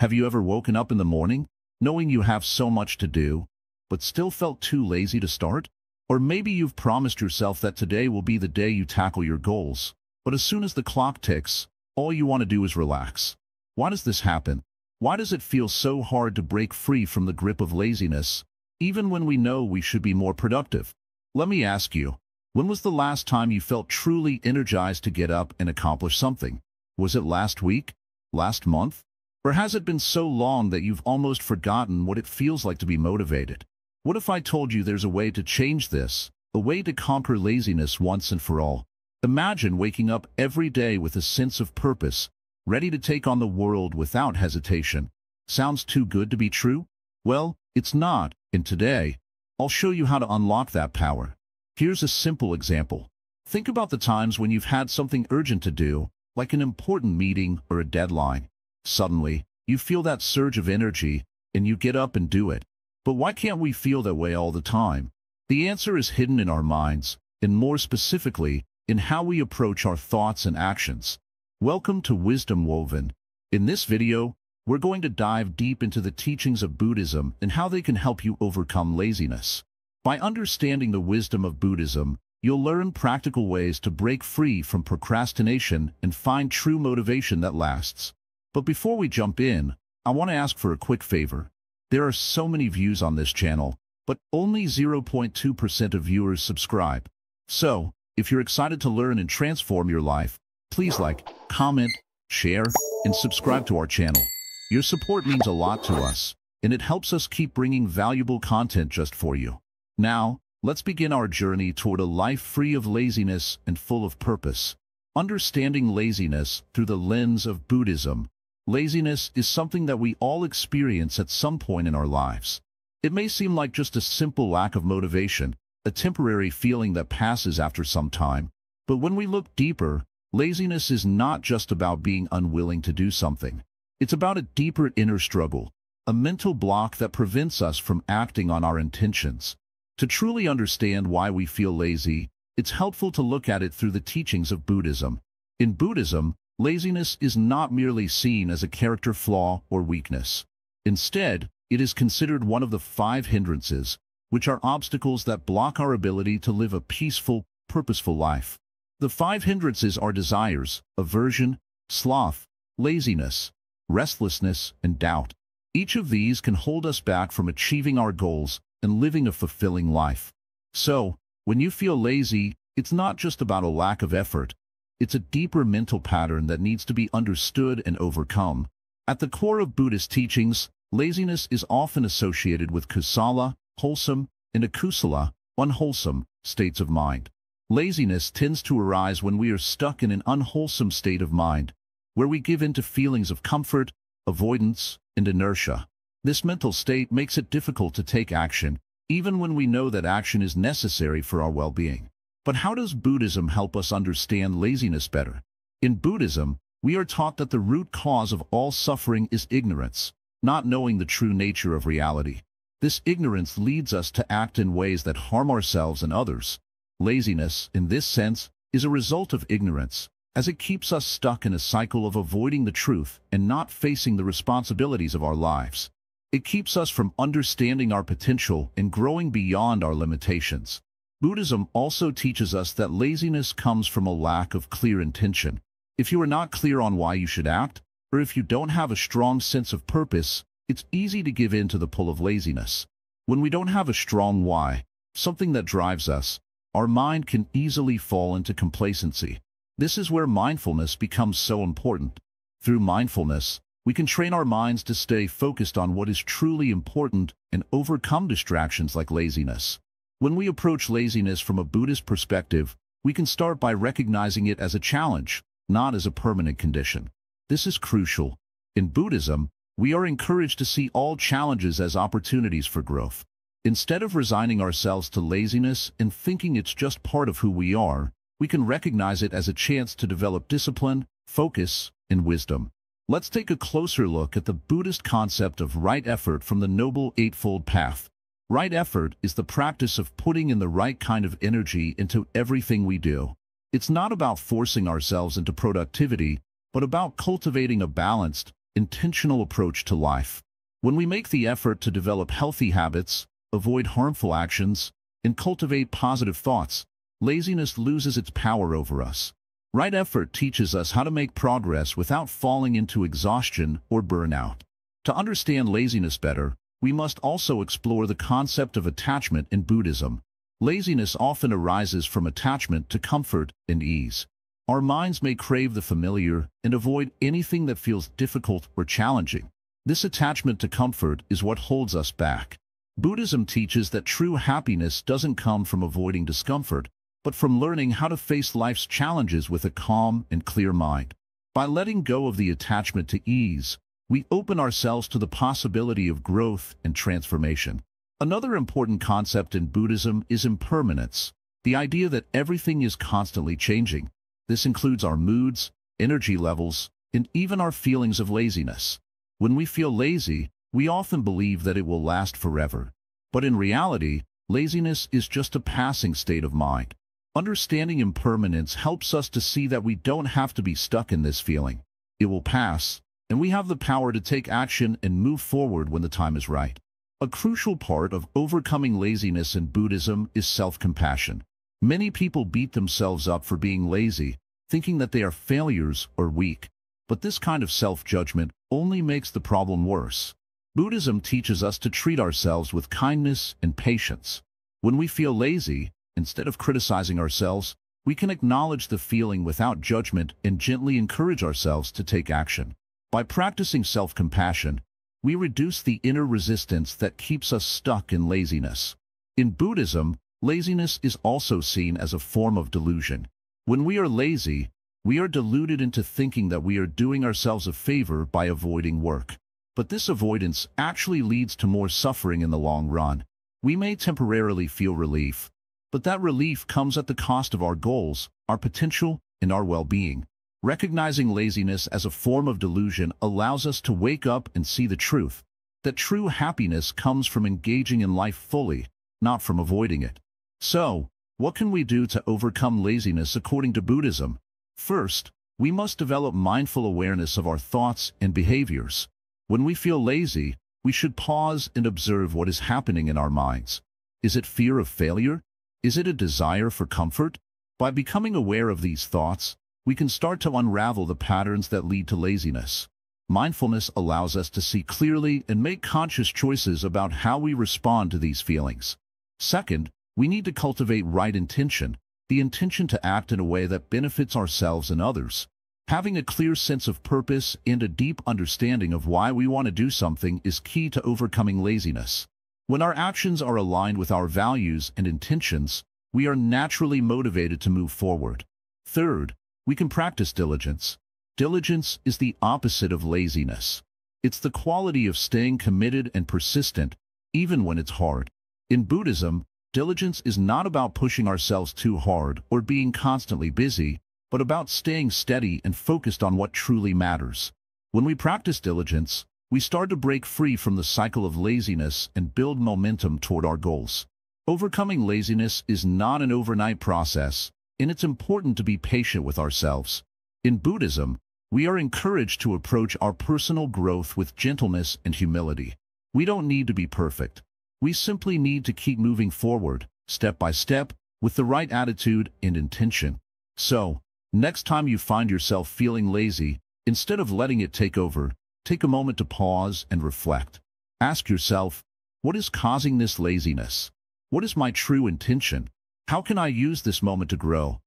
Have you ever woken up in the morning, knowing you have so much to do, but still felt too lazy to start? Or maybe you've promised yourself that today will be the day you tackle your goals, but as soon as the clock ticks, all you want to do is relax. Why does this happen? Why does it feel so hard to break free from the grip of laziness, even when we know we should be more productive? Let me ask you, when was the last time you felt truly energized to get up and accomplish something? Was it last week? Last month? Or has it been so long that you've almost forgotten what it feels like to be motivated? What if I told you there's a way to change this, a way to conquer laziness once and for all? Imagine waking up every day with a sense of purpose, ready to take on the world without hesitation. Sounds too good to be true? Well, it's not, and today, I'll show you how to unlock that power. Here's a simple example. Think about the times when you've had something urgent to do, like an important meeting or a deadline. Suddenly, you feel that surge of energy, and you get up and do it. But why can't we feel that way all the time? The answer is hidden in our minds, and more specifically, in how we approach our thoughts and actions. Welcome to Wisdom Woven. In this video, we're going to dive deep into the teachings of Buddhism and how they can help you overcome laziness. By understanding the wisdom of Buddhism, you'll learn practical ways to break free from procrastination and find true motivation that lasts. But before we jump in, I want to ask for a quick favor. There are so many views on this channel, but only 0.2% of viewers subscribe. So, if you're excited to learn and transform your life, please like, comment, share, and subscribe to our channel. Your support means a lot to us, and it helps us keep bringing valuable content just for you. Now, let's begin our journey toward a life free of laziness and full of purpose. Understanding laziness through the lens of Buddhism. Laziness is something that we all experience at some point in our lives. It may seem like just a simple lack of motivation, a temporary feeling that passes after some time. But when we look deeper, laziness is not just about being unwilling to do something. It's about a deeper inner struggle, a mental block that prevents us from acting on our intentions. To truly understand why we feel lazy, it's helpful to look at it through the teachings of Buddhism. In Buddhism, laziness is not merely seen as a character flaw or weakness. Instead, it is considered one of the 5 hindrances, which are obstacles that block our ability to live a peaceful, purposeful life. The 5 hindrances are desires, aversion, sloth, laziness, restlessness, and doubt. Each of these can hold us back from achieving our goals and living a fulfilling life. So, when you feel lazy, it's not just about a lack of effort. It's a deeper mental pattern that needs to be understood and overcome. At the core of Buddhist teachings, laziness is often associated with kusala, wholesome, and akusala, unwholesome, states of mind. Laziness tends to arise when we are stuck in an unwholesome state of mind, where we give in to feelings of comfort, avoidance, and inertia. This mental state makes it difficult to take action, even when we know that action is necessary for our well-being. But how does Buddhism help us understand laziness better? In Buddhism, we are taught that the root cause of all suffering is ignorance, not knowing the true nature of reality. This ignorance leads us to act in ways that harm ourselves and others. Laziness, in this sense, is a result of ignorance, as it keeps us stuck in a cycle of avoiding the truth and not facing the responsibilities of our lives. It keeps us from understanding our potential and growing beyond our limitations. Buddhism also teaches us that laziness comes from a lack of clear intention. If you are not clear on why you should act, or if you don't have a strong sense of purpose, it's easy to give in to the pull of laziness. When we don't have a strong why, something that drives us, our mind can easily fall into complacency. This is where mindfulness becomes so important. Through mindfulness, we can train our minds to stay focused on what is truly important and overcome distractions like laziness. When we approach laziness from a Buddhist perspective, we can start by recognizing it as a challenge, not as a permanent condition. This is crucial. In Buddhism, we are encouraged to see all challenges as opportunities for growth. Instead of resigning ourselves to laziness and thinking it's just part of who we are, we can recognize it as a chance to develop discipline, focus, and wisdom. Let's take a closer look at the Buddhist concept of right effort from the Noble Eightfold Path. Right effort is the practice of putting in the right kind of energy into everything we do. It's not about forcing ourselves into productivity, but about cultivating a balanced, intentional approach to life. When we make the effort to develop healthy habits, avoid harmful actions, and cultivate positive thoughts, laziness loses its power over us. Right effort teaches us how to make progress without falling into exhaustion or burnout. To understand laziness better, we must also explore the concept of attachment in Buddhism. Laziness often arises from attachment to comfort and ease. Our minds may crave the familiar and avoid anything that feels difficult or challenging. This attachment to comfort is what holds us back. Buddhism teaches that true happiness doesn't come from avoiding discomfort, but from learning how to face life's challenges with a calm and clear mind. By letting go of the attachment to ease, we open ourselves to the possibility of growth and transformation. Another important concept in Buddhism is impermanence, the idea that everything is constantly changing. This includes our moods, energy levels, and even our feelings of laziness. When we feel lazy, we often believe that it will last forever. But in reality, laziness is just a passing state of mind. Understanding impermanence helps us to see that we don't have to be stuck in this feeling. It will pass, and we have the power to take action and move forward when the time is right. A crucial part of overcoming laziness in Buddhism is self-compassion. Many people beat themselves up for being lazy, thinking that they are failures or weak. But this kind of self-judgment only makes the problem worse. Buddhism teaches us to treat ourselves with kindness and patience. When we feel lazy, instead of criticizing ourselves, we can acknowledge the feeling without judgment and gently encourage ourselves to take action. By practicing self-compassion, we reduce the inner resistance that keeps us stuck in laziness. In Buddhism, laziness is also seen as a form of delusion. When we are lazy, we are deluded into thinking that we are doing ourselves a favor by avoiding work. But this avoidance actually leads to more suffering in the long run. We may temporarily feel relief, but that relief comes at the cost of our goals, our potential, and our well-being. Recognizing laziness as a form of delusion allows us to wake up and see the truth, that true happiness comes from engaging in life fully, not from avoiding it. So, what can we do to overcome laziness according to Buddhism? First, we must develop mindful awareness of our thoughts and behaviors. When we feel lazy, we should pause and observe what is happening in our minds. Is it fear of failure? Is it a desire for comfort? By becoming aware of these thoughts, we can start to unravel the patterns that lead to laziness. Mindfulness allows us to see clearly and make conscious choices about how we respond to these feelings. Second, we need to cultivate right intention, the intention to act in a way that benefits ourselves and others. Having a clear sense of purpose and a deep understanding of why we want to do something is key to overcoming laziness. When our actions are aligned with our values and intentions, we are naturally motivated to move forward. Third, we can practice diligence. Diligence is the opposite of laziness. It's the quality of staying committed and persistent, even when it's hard. In Buddhism, diligence is not about pushing ourselves too hard or being constantly busy, but about staying steady and focused on what truly matters. When we practice diligence, we start to break free from the cycle of laziness and build momentum toward our goals. Overcoming laziness is not an overnight process, and it's important to be patient with ourselves. In Buddhism, we are encouraged to approach our personal growth with gentleness and humility. We don't need to be perfect. We simply need to keep moving forward, step by step, with the right attitude and intention. So, next time you find yourself feeling lazy, instead of letting it take over, take a moment to pause and reflect. Ask yourself, what is causing this laziness? What is my true intention? How can I use this moment to grow?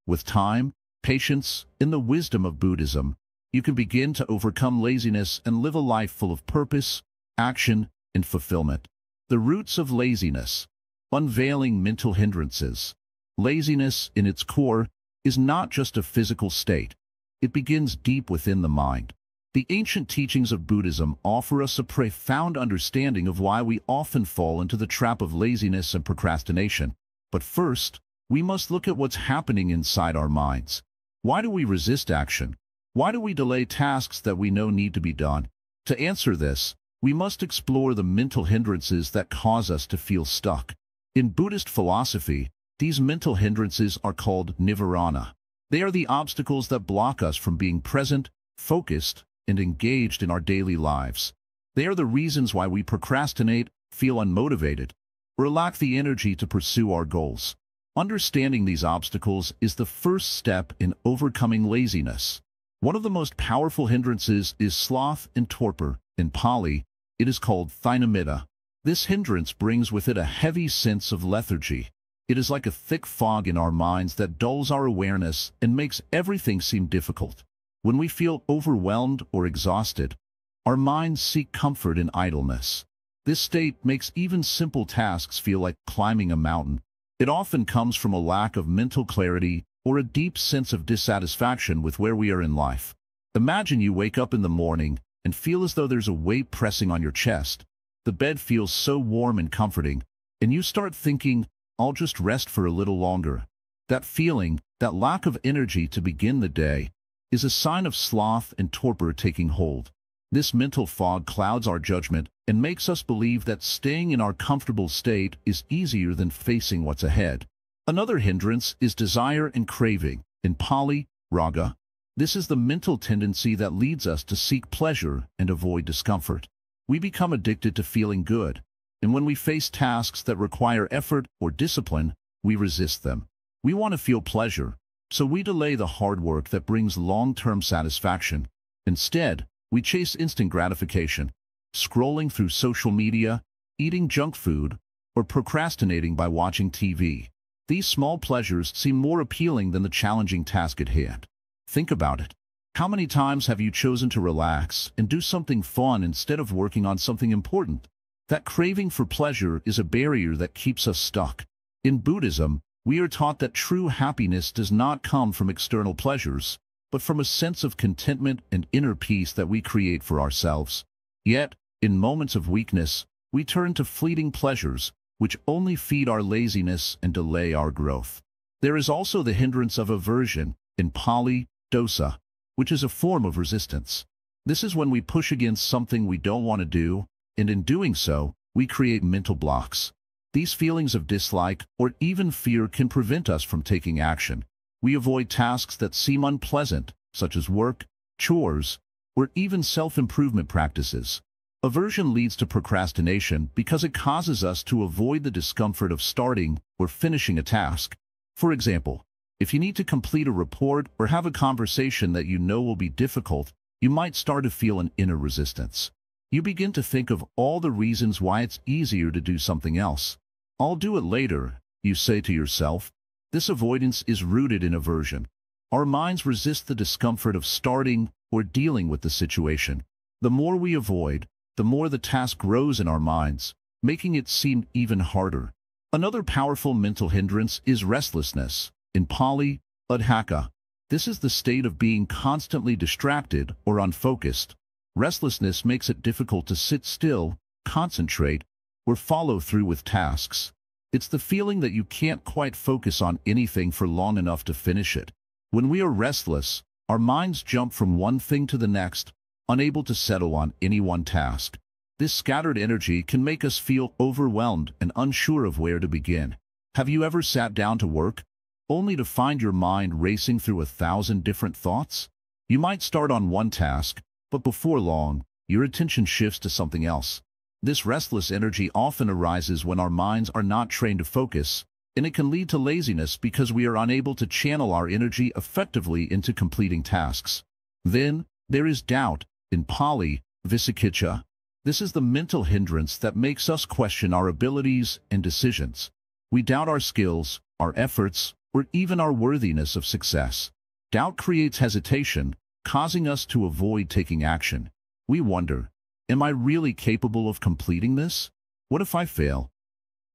With time, patience, and the wisdom of Buddhism, you can begin to overcome laziness and live a life full of purpose, action, and fulfillment. The roots of laziness. Unveiling mental hindrances. Laziness, in its core, is not just a physical state. It begins deep within the mind. The ancient teachings of Buddhism offer us a profound understanding of why we often fall into the trap of laziness and procrastination. But first, we must look at what's happening inside our minds. Why do we resist action? Why do we delay tasks that we know need to be done? To answer this, we must explore the mental hindrances that cause us to feel stuck. In Buddhist philosophy, these mental hindrances are called nivarana. They are the obstacles that block us from being present, focused, and engaged in our daily lives. They are the reasons why we procrastinate, feel unmotivated, or lack the energy to pursue our goals. Understanding these obstacles is the first step in overcoming laziness. One of the most powerful hindrances is sloth and torpor. In Pali, it is called thinamita. This hindrance brings with it a heavy sense of lethargy. It is like a thick fog in our minds that dulls our awareness and makes everything seem difficult. When we feel overwhelmed or exhausted, our minds seek comfort in idleness. This state makes even simple tasks feel like climbing a mountain. It often comes from a lack of mental clarity or a deep sense of dissatisfaction with where we are in life. Imagine you wake up in the morning and feel as though there's a weight pressing on your chest. The bed feels so warm and comforting, and you start thinking, I'll just rest for a little longer. That feeling, that lack of energy to begin the day, is a sign of sloth and torpor taking hold. This mental fog clouds our judgment and makes us believe that staying in our comfortable state is easier than facing what's ahead. Another hindrance is desire and craving. In Pali, raga. This is the mental tendency that leads us to seek pleasure and avoid discomfort. We become addicted to feeling good, and when we face tasks that require effort or discipline, we resist them. We want to feel pleasure, so we delay the hard work that brings long-term satisfaction. Instead, we chase instant gratification, scrolling through social media, eating junk food, or procrastinating by watching TV. These small pleasures seem more appealing than the challenging task at hand. Think about it. How many times have you chosen to relax and do something fun instead of working on something important? That craving for pleasure is a barrier that keeps us stuck. In Buddhism, we are taught that true happiness does not come from external pleasures, but from a sense of contentment and inner peace that we create for ourselves. Yet, in moments of weakness, we turn to fleeting pleasures, which only feed our laziness and delay our growth. There is also the hindrance of aversion, in Pali, dosa, which is a form of resistance. This is when we push against something we don't want to do, and in doing so, we create mental blocks. These feelings of dislike or even fear can prevent us from taking action. We avoid tasks that seem unpleasant, such as work, chores, or even self-improvement practices. Aversion leads to procrastination because it causes us to avoid the discomfort of starting or finishing a task. For example, if you need to complete a report or have a conversation that you know will be difficult, you might start to feel an inner resistance. You begin to think of all the reasons why it's easier to do something else. I'll do it later, you say to yourself. This avoidance is rooted in aversion. Our minds resist the discomfort of starting or dealing with the situation. The more we avoid, the more the task grows in our minds, making it seem even harder. Another powerful mental hindrance is restlessness. In Pali, udhaka. This is the state of being constantly distracted or unfocused. Restlessness makes it difficult to sit still, concentrate, or follow through with tasks. It's the feeling that you can't quite focus on anything for long enough to finish it. When we are restless, our minds jump from one thing to the next, unable to settle on any one task. This scattered energy can make us feel overwhelmed and unsure of where to begin. Have you ever sat down to work, only to find your mind racing through 1,000 different thoughts? You might start on one task, but before long, your attention shifts to something else. This restless energy often arises when our minds are not trained to focus, and it can lead to laziness because we are unable to channel our energy effectively into completing tasks. Then, there is doubt. In Pali, vicikiccha. This is the mental hindrance that makes us question our abilities and decisions. We doubt our skills, our efforts, or even our worthiness of success. Doubt creates hesitation, causing us to avoid taking action. We wonder, am I really capable of completing this? What if I fail?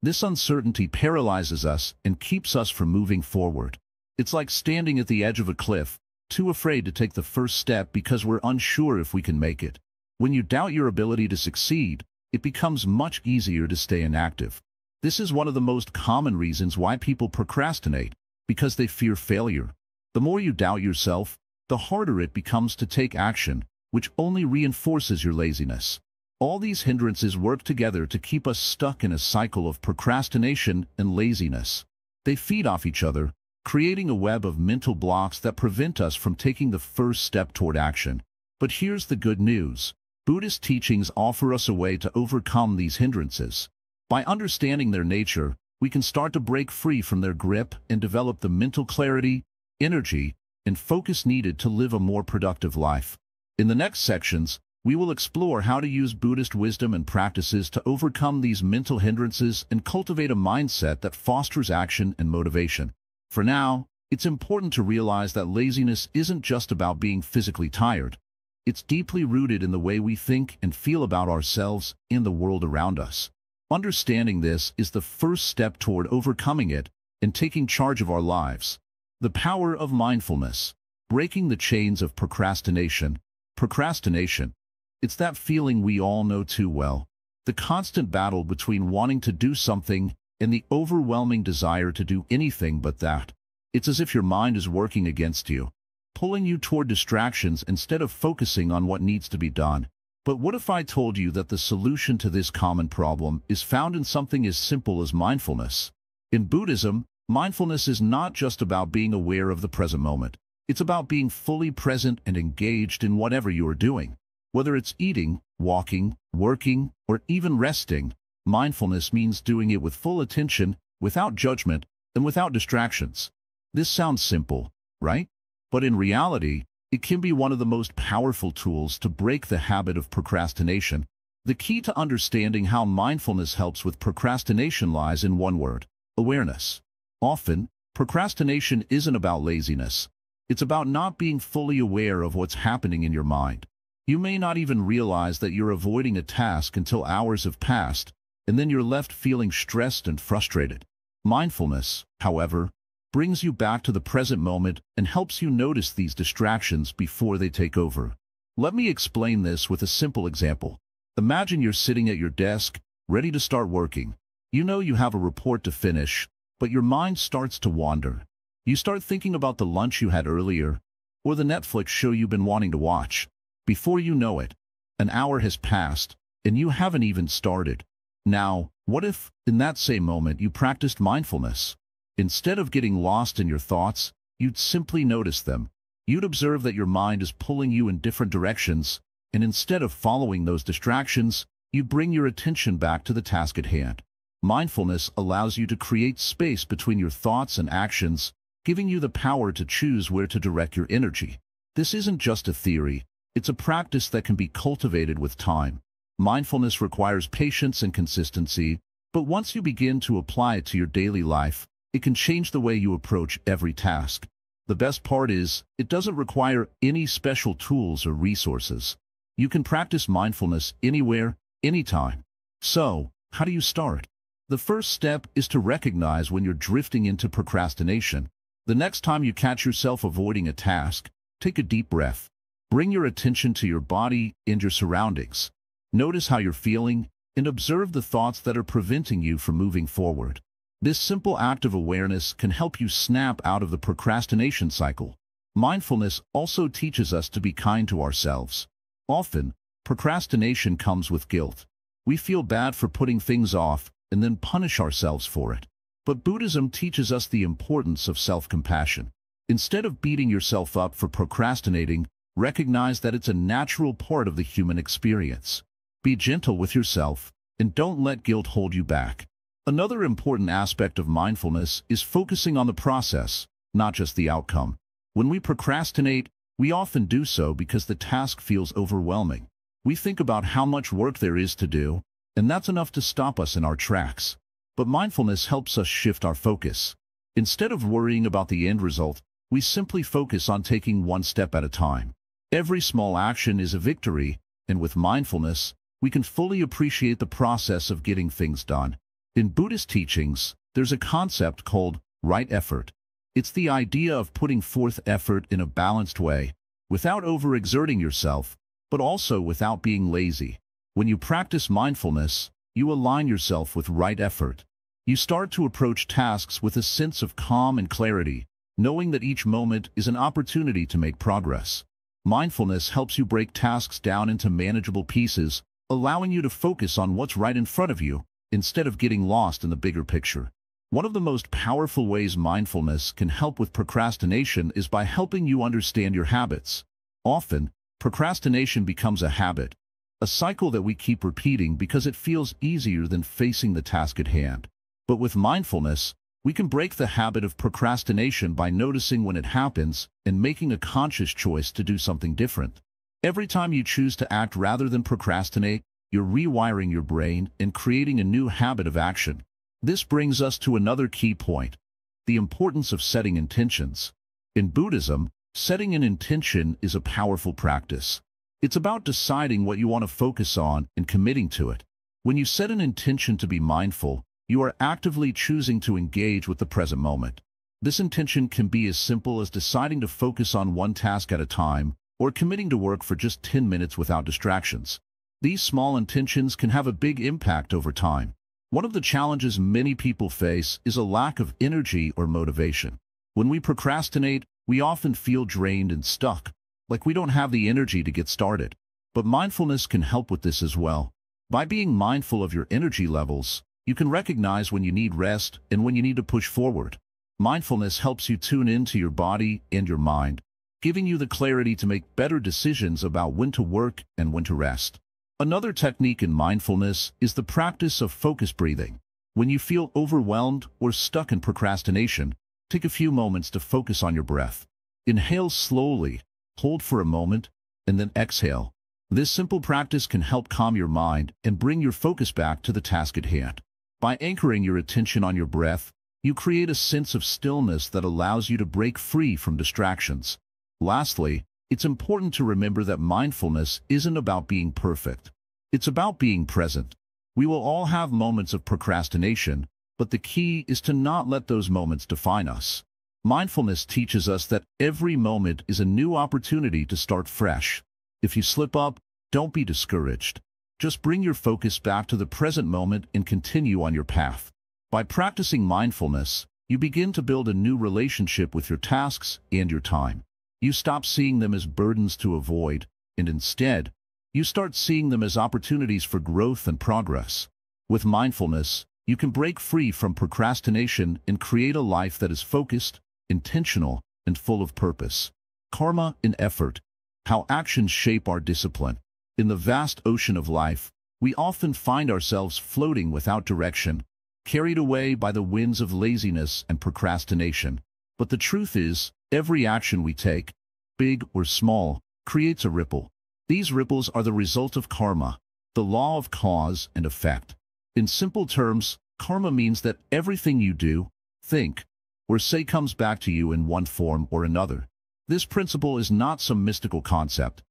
This uncertainty paralyzes us and keeps us from moving forward. It's like standing at the edge of a cliff, too afraid to take the first step because we're unsure if we can make it. When you doubt your ability to succeed, it becomes much easier to stay inactive. This is one of the most common reasons why people procrastinate, because they fear failure. The more you doubt yourself, the harder it becomes to take action, which only reinforces your laziness. All these hindrances work together to keep us stuck in a cycle of procrastination and laziness. They feed off each other, creating a web of mental blocks that prevent us from taking the first step toward action. But here's the good news. Buddhist teachings offer us a way to overcome these hindrances. By understanding their nature, we can start to break free from their grip and develop the mental clarity, energy, and focus needed to live a more productive life. In the next sections, we will explore how to use Buddhist wisdom and practices to overcome these mental hindrances and cultivate a mindset that fosters action and motivation. For now, it's important to realize that laziness isn't just about being physically tired. It's deeply rooted in the way we think and feel about ourselves and the world around us. Understanding this is the first step toward overcoming it and taking charge of our lives. The power of mindfulness. Breaking the chains of procrastination. Procrastination. It's that feeling we all know too well. The constant battle between wanting to do something and the overwhelming desire to do anything but that. It's as if your mind is working against you, pulling you toward distractions instead of focusing on what needs to be done. But what if I told you that the solution to this common problem is found in something as simple as mindfulness? In Buddhism, mindfulness is not just about being aware of the present moment. It's about being fully present and engaged in whatever you are doing. Whether it's eating, walking, working, or even resting, mindfulness means doing it with full attention, without judgment, and without distractions. This sounds simple, right? But in reality, it can be one of the most powerful tools to break the habit of procrastination. The key to understanding how mindfulness helps with procrastination lies in one word: awareness. Often, procrastination isn't about laziness. It's about not being fully aware of what's happening in your mind. You may not even realize that you're avoiding a task until hours have passed, and then you're left feeling stressed and frustrated. Mindfulness, however, brings you back to the present moment and helps you notice these distractions before they take over. Let me explain this with a simple example. Imagine you're sitting at your desk, ready to start working. You know you have a report to finish, but your mind starts to wander. You start thinking about the lunch you had earlier, or the Netflix show you've been wanting to watch. Before you know it, an hour has passed, and you haven't even started. Now, what if, in that same moment, you practiced mindfulness? Instead of getting lost in your thoughts, you'd simply notice them. You'd observe that your mind is pulling you in different directions, and instead of following those distractions, you bring your attention back to the task at hand. Mindfulness allows you to create space between your thoughts and actions, giving you the power to choose where to direct your energy. This isn't just a theory, it's a practice that can be cultivated with time. Mindfulness requires patience and consistency, but once you begin to apply it to your daily life, it can change the way you approach every task. The best part is, it doesn't require any special tools or resources. You can practice mindfulness anywhere, anytime. So, how do you start? The first step is to recognize when you're drifting into procrastination. The next time you catch yourself avoiding a task, take a deep breath. Bring your attention to your body and your surroundings. Notice how you're feeling, and observe the thoughts that are preventing you from moving forward. This simple act of awareness can help you snap out of the procrastination cycle. Mindfulness also teaches us to be kind to ourselves. Often, procrastination comes with guilt. We feel bad for putting things off and then punish ourselves for it. But Buddhism teaches us the importance of self-compassion. Instead of beating yourself up for procrastinating, recognize that it's a natural part of the human experience. Be gentle with yourself, and don't let guilt hold you back. Another important aspect of mindfulness is focusing on the process, not just the outcome. When we procrastinate, we often do so because the task feels overwhelming. We think about how much work there is to do, and that's enough to stop us in our tracks. But mindfulness helps us shift our focus. Instead of worrying about the end result, we simply focus on taking one step at a time. Every small action is a victory, and with mindfulness, we can fully appreciate the process of getting things done. In Buddhist teachings, there's a concept called right effort. It's the idea of putting forth effort in a balanced way, without overexerting yourself, but also without being lazy. When you practice mindfulness, you align yourself with right effort. You start to approach tasks with a sense of calm and clarity, knowing that each moment is an opportunity to make progress. Mindfulness helps you break tasks down into manageable pieces, allowing you to focus on what's right in front of you, instead of getting lost in the bigger picture. One of the most powerful ways mindfulness can help with procrastination is by helping you understand your habits. Often, procrastination becomes a habit, a cycle that we keep repeating because it feels easier than facing the task at hand. But with mindfulness, we can break the habit of procrastination by noticing when it happens and making a conscious choice to do something different. Every time you choose to act rather than procrastinate, you're rewiring your brain and creating a new habit of action. This brings us to another key point: the importance of setting intentions. In Buddhism, setting an intention is a powerful practice. It's about deciding what you want to focus on and committing to it. When you set an intention to be mindful, you are actively choosing to engage with the present moment. This intention can be as simple as deciding to focus on one task at a time, or committing to work for just 10 minutes without distractions. These small intentions can have a big impact over time. One of the challenges many people face is a lack of energy or motivation. When we procrastinate, we often feel drained and stuck, like we don't have the energy to get started. But mindfulness can help with this as well. By being mindful of your energy levels, you can recognize when you need rest and when you need to push forward. Mindfulness helps you tune into your body and your mind, giving you the clarity to make better decisions about when to work and when to rest. Another technique in mindfulness is the practice of focused breathing. When you feel overwhelmed or stuck in procrastination, take a few moments to focus on your breath. Inhale slowly, hold for a moment, and then exhale. This simple practice can help calm your mind and bring your focus back to the task at hand. By anchoring your attention on your breath, you create a sense of stillness that allows you to break free from distractions. Lastly, it's important to remember that mindfulness isn't about being perfect. It's about being present. We will all have moments of procrastination, but the key is to not let those moments define us. Mindfulness teaches us that every moment is a new opportunity to start fresh. If you slip up, don't be discouraged. Just bring your focus back to the present moment and continue on your path. By practicing mindfulness, you begin to build a new relationship with your tasks and your time. You stop seeing them as burdens to avoid, and instead, you start seeing them as opportunities for growth and progress. With mindfulness, you can break free from procrastination and create a life that is focused, intentional, and full of purpose. Karma and effort. How actions shape our discipline. In the vast ocean of life, we often find ourselves floating without direction, carried away by the winds of laziness and procrastination. But the truth is, every action we take, big or small, creates a ripple. These ripples are the result of karma, the law of cause and effect. In simple terms, karma means that everything you do, think, or say comes back to you in one form or another. This principle is not some mystical concept.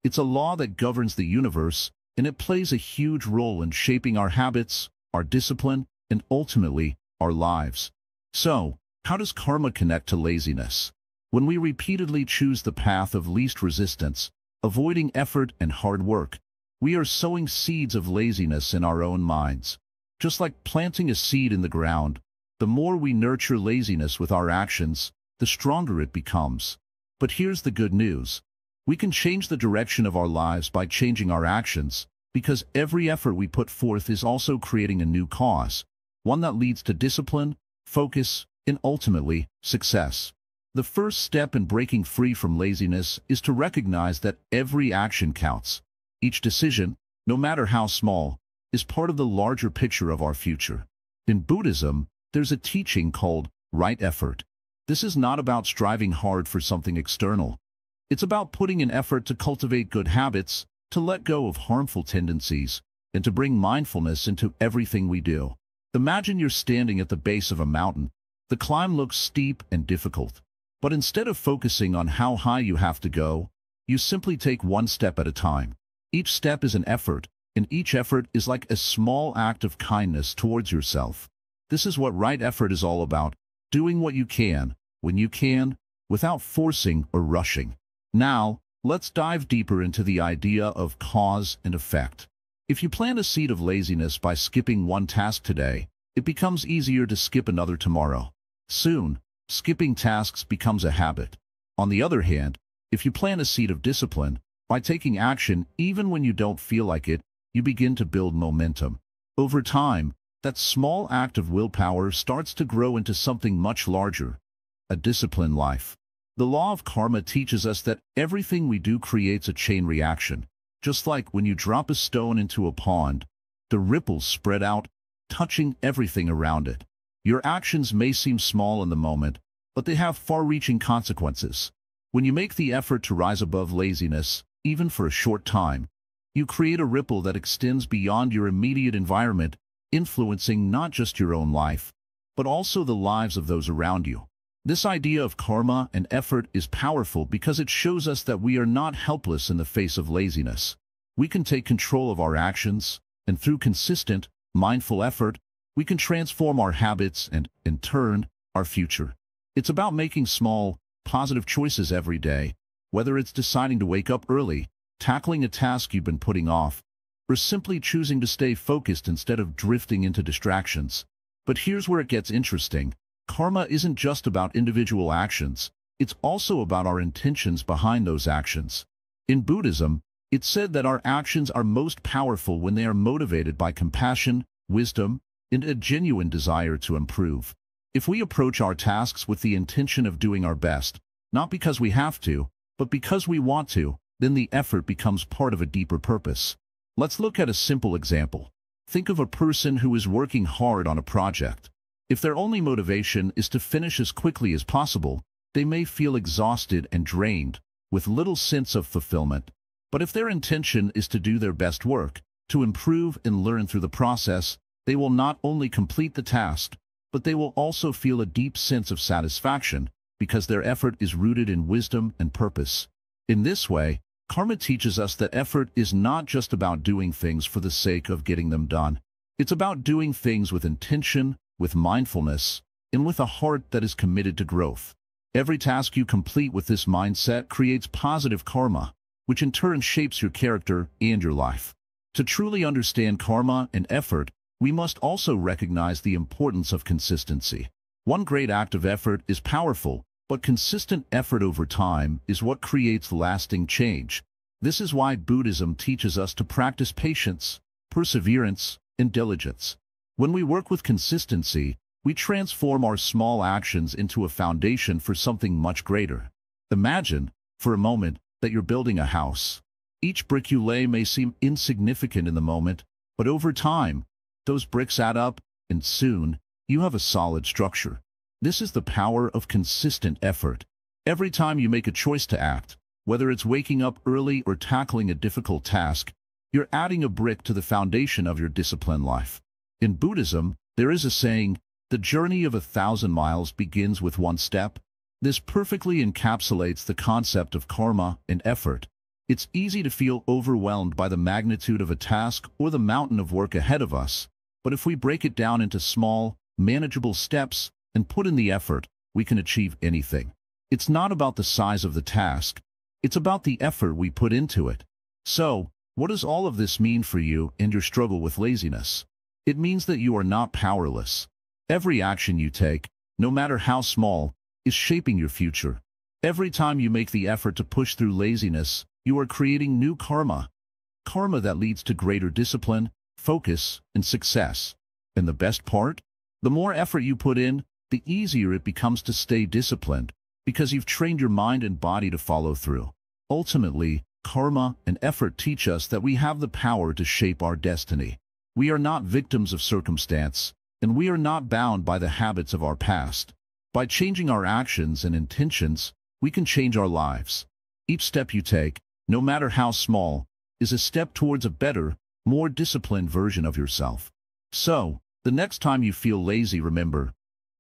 It's a law that governs the universe, and it plays a huge role in shaping our habits, our discipline, and ultimately, our lives. So, how does karma connect to laziness? When we repeatedly choose the path of least resistance, avoiding effort and hard work, we are sowing seeds of laziness in our own minds. Just like planting a seed in the ground, the more we nurture laziness with our actions, the stronger it becomes. But here's the good news. We can change the direction of our lives by changing our actions, because every effort we put forth is also creating a new cause, one that leads to discipline, focus, and ultimately, success. The first step in breaking free from laziness is to recognize that every action counts. Each decision, no matter how small, is part of the larger picture of our future. In Buddhism, there's a teaching called right effort. This is not about striving hard for something external. It's about putting in effort to cultivate good habits, to let go of harmful tendencies, and to bring mindfulness into everything we do. Imagine you're standing at the base of a mountain. The climb looks steep and difficult. But instead of focusing on how high you have to go, you simply take one step at a time. Each step is an effort, and each effort is like a small act of kindness towards yourself. This is what right effort is all about, doing what you can, when you can, without forcing or rushing. Now, let's dive deeper into the idea of cause and effect. If you plant a seed of laziness by skipping one task today, it becomes easier to skip another tomorrow. Soon, skipping tasks becomes a habit. On the other hand, if you plant a seed of discipline, by taking action even when you don't feel like it, you begin to build momentum. Over time, that small act of willpower starts to grow into something much larger, a disciplined life. The law of karma teaches us that everything we do creates a chain reaction. Just like when you drop a stone into a pond, the ripples spread out, touching everything around it. Your actions may seem small in the moment, but they have far-reaching consequences. When you make the effort to rise above laziness, even for a short time, you create a ripple that extends beyond your immediate environment, influencing not just your own life, but also the lives of those around you. This idea of karma and effort is powerful because it shows us that we are not helpless in the face of laziness. We can take control of our actions, and through consistent, mindful effort, we can transform our habits and, in turn, our future. It's about making small, positive choices every day, whether it's deciding to wake up early, tackling a task you've been putting off, or simply choosing to stay focused instead of drifting into distractions. But here's where it gets interesting. Karma isn't just about individual actions, it's also about our intentions behind those actions. In Buddhism, it's said that our actions are most powerful when they are motivated by compassion, wisdom, and a genuine desire to improve. If we approach our tasks with the intention of doing our best, not because we have to, but because we want to, then the effort becomes part of a deeper purpose. Let's look at a simple example. Think of a person who is working hard on a project. If their only motivation is to finish as quickly as possible, they may feel exhausted and drained, with little sense of fulfillment. But if their intention is to do their best work, to improve and learn through the process, they will not only complete the task, but they will also feel a deep sense of satisfaction because their effort is rooted in wisdom and purpose. In this way, karma teaches us that effort is not just about doing things for the sake of getting them done. It's about doing things with intention, with mindfulness, and with a heart that is committed to growth. Every task you complete with this mindset creates positive karma, which in turn shapes your character and your life. To truly understand karma and effort, we must also recognize the importance of consistency. One great act of effort is powerful, but consistent effort over time is what creates lasting change. This is why Buddhism teaches us to practice patience, perseverance, and diligence. When we work with consistency, we transform our small actions into a foundation for something much greater. Imagine, for a moment, that you're building a house. Each brick you lay may seem insignificant in the moment, but over time, those bricks add up, and soon, you have a solid structure. This is the power of consistent effort. Every time you make a choice to act, whether it's waking up early or tackling a difficult task, you're adding a brick to the foundation of your disciplined life. In Buddhism, there is a saying, "The journey of 1,000 miles begins with one step." This perfectly encapsulates the concept of karma and effort. It's easy to feel overwhelmed by the magnitude of a task or the mountain of work ahead of us, but if we break it down into small, manageable steps and put in the effort, we can achieve anything. It's not about the size of the task, it's about the effort we put into it. So, what does all of this mean for you and your struggle with laziness? It means that you are not powerless. Every action you take, no matter how small, is shaping your future. Every time you make the effort to push through laziness, you are creating new karma. Karma that leads to greater discipline, focus, and success. And the best part? The more effort you put in, the easier it becomes to stay disciplined, because you've trained your mind and body to follow through. Ultimately, karma and effort teach us that we have the power to shape our destiny. We are not victims of circumstance, and we are not bound by the habits of our past. By changing our actions and intentions, we can change our lives. Each step you take, no matter how small, is a step towards a better, more disciplined version of yourself. So, the next time you feel lazy, remember,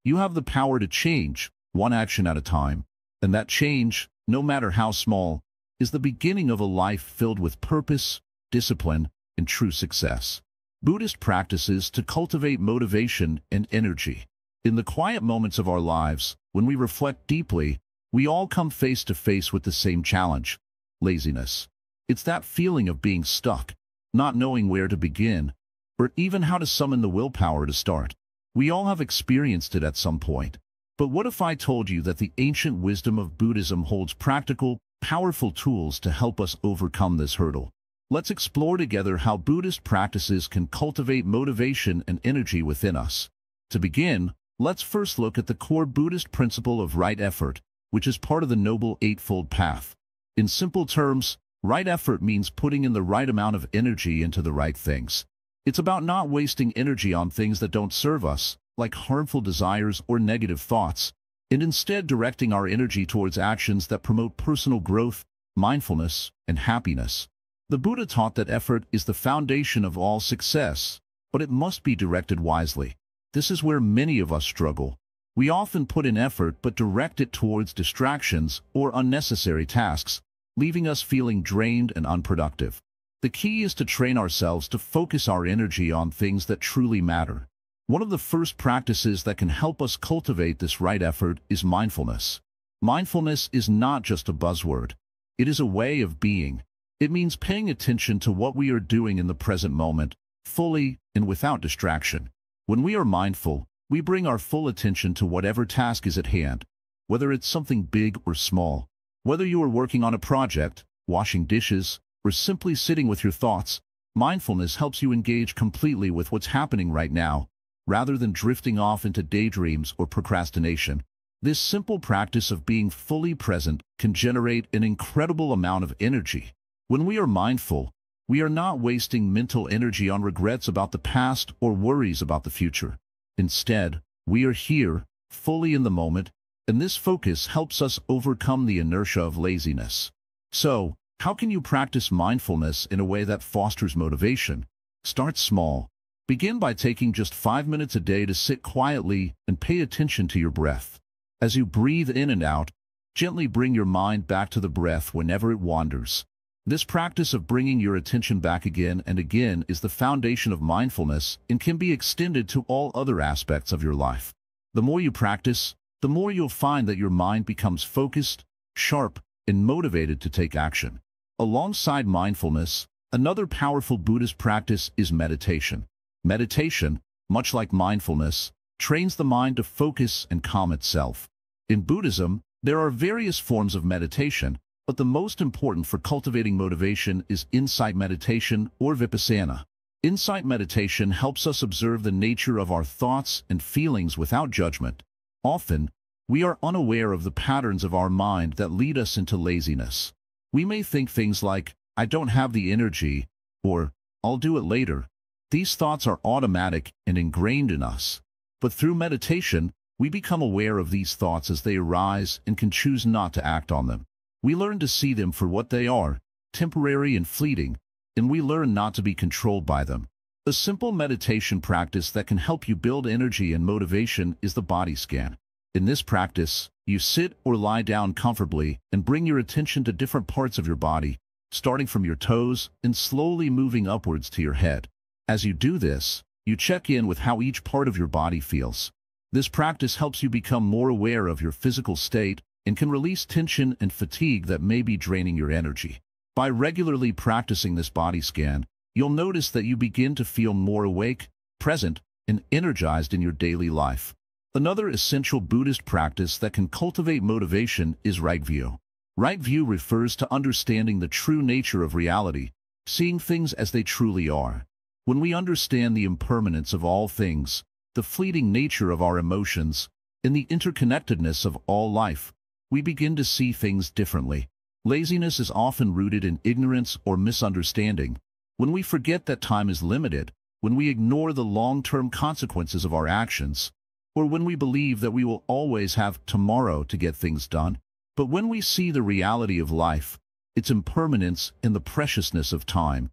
you have the power to change, one action at a time, and that change, no matter how small, is the beginning of a life filled with purpose, discipline, and true success. Buddhist practices to cultivate motivation and energy. In the quiet moments of our lives, when we reflect deeply, we all come face to face with the same challenge: laziness. It's that feeling of being stuck, not knowing where to begin, or even how to summon the willpower to start. We all have experienced it at some point. But what if I told you that the ancient wisdom of Buddhism holds practical, powerful tools to help us overcome this hurdle? Let's explore together how Buddhist practices can cultivate motivation and energy within us. To begin, let's first look at the core Buddhist principle of right effort. which is part of the Noble Eightfold Path. In simple terms, right effort means putting in the right amount of energy into the right things. It's about not wasting energy on things that don't serve us, like harmful desires or negative thoughts, and instead directing our energy towards actions that promote personal growth, mindfulness, and happiness. The Buddha taught that effort is the foundation of all success, but it must be directed wisely. This is where many of us struggle. We often put in effort but direct it towards distractions or unnecessary tasks, leaving us feeling drained and unproductive. The key is to train ourselves to focus our energy on things that truly matter. One of the first practices that can help us cultivate this right effort is mindfulness. Mindfulness is not just a buzzword. It is a way of being. It means paying attention to what we are doing in the present moment, fully and without distraction. When we are mindful, we bring our full attention to whatever task is at hand, whether it's something big or small. Whether you are working on a project, washing dishes, or simply sitting with your thoughts, mindfulness helps you engage completely with what's happening right now, rather than drifting off into daydreams or procrastination. This simple practice of being fully present can generate an incredible amount of energy. When we are mindful, we are not wasting mental energy on regrets about the past or worries about the future. Instead, we are here, fully in the moment, and this focus helps us overcome the inertia of laziness. So, how can you practice mindfulness in a way that fosters motivation? Start small. Begin by taking just 5 minutes a day to sit quietly and pay attention to your breath. As you breathe in and out, gently bring your mind back to the breath whenever it wanders. This practice of bringing your attention back again and again is the foundation of mindfulness and can be extended to all other aspects of your life. The more you practice, the more you'll find that your mind becomes focused, sharp, and motivated to take action. Alongside mindfulness, another powerful Buddhist practice is meditation. Meditation, much like mindfulness, trains the mind to focus and calm itself. In Buddhism, there are various forms of meditation, but the most important for cultivating motivation is insight meditation or vipassana. Insight meditation helps us observe the nature of our thoughts and feelings without judgment. Often, we are unaware of the patterns of our mind that lead us into laziness. We may think things like, "I don't have the energy," or "I'll do it later." These thoughts are automatic and ingrained in us. But through meditation, we become aware of these thoughts as they arise and can choose not to act on them. We learn to see them for what they are, temporary and fleeting, and we learn not to be controlled by them. A simple meditation practice that can help you build energy and motivation is the body scan. In this practice, you sit or lie down comfortably and bring your attention to different parts of your body, starting from your toes and slowly moving upwards to your head. As you do this, you check in with how each part of your body feels. This practice helps you become more aware of your physical state and can release tension and fatigue that may be draining your energy. By regularly practicing this body scan, you'll notice that you begin to feel more awake, present, and energized in your daily life. Another essential Buddhist practice that can cultivate motivation is right view. Right view refers to understanding the true nature of reality, seeing things as they truly are. When we understand the impermanence of all things, the fleeting nature of our emotions, and the interconnectedness of all life, we begin to see things differently. Laziness is often rooted in ignorance or misunderstanding. When we forget that time is limited, when we ignore the long-term consequences of our actions, or when we believe that we will always have tomorrow to get things done. But when we see the reality of life, its impermanence and the preciousness of time,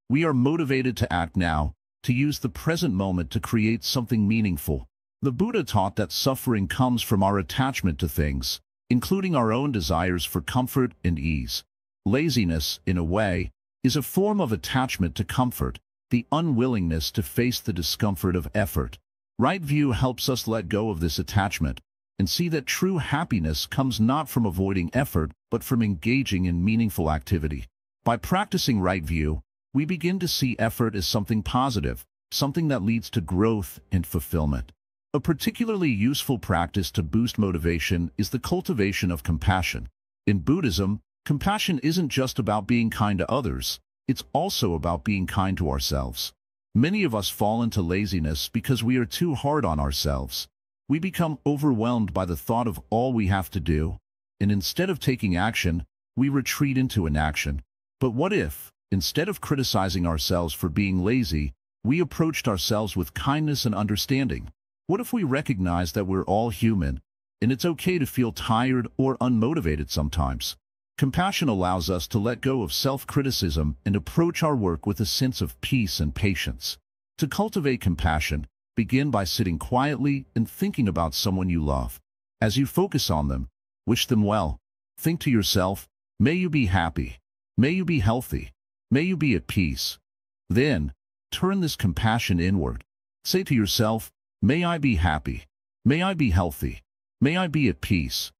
we are motivated to act now, to use the present moment to create something meaningful. The Buddha taught that suffering comes from our attachment to things, including our own desires for comfort and ease. Laziness, in a way, is a form of attachment to comfort, the unwillingness to face the discomfort of effort. Right view helps us let go of this attachment and see that true happiness comes not from avoiding effort, but from engaging in meaningful activity. By practicing right view, we begin to see effort as something positive, something that leads to growth and fulfillment. A particularly useful practice to boost motivation is the cultivation of compassion. In Buddhism, compassion isn't just about being kind to others, it's also about being kind to ourselves. Many of us fall into laziness because we are too hard on ourselves. We become overwhelmed by the thought of all we have to do, and instead of taking action, we retreat into inaction. But what if, instead of criticizing ourselves for being lazy, we approached ourselves with kindness and understanding? What if we recognized that we're all human, and it's okay to feel tired or unmotivated sometimes? Compassion allows us to let go of self-criticism and approach our work with a sense of peace and patience. To cultivate compassion, begin by sitting quietly and thinking about someone you love. As you focus on them, wish them well. Think to yourself, may you be happy. May you be healthy. May you be at peace. Then, turn this compassion inward. Say to yourself, may I be happy. May I be healthy. May I be at peace.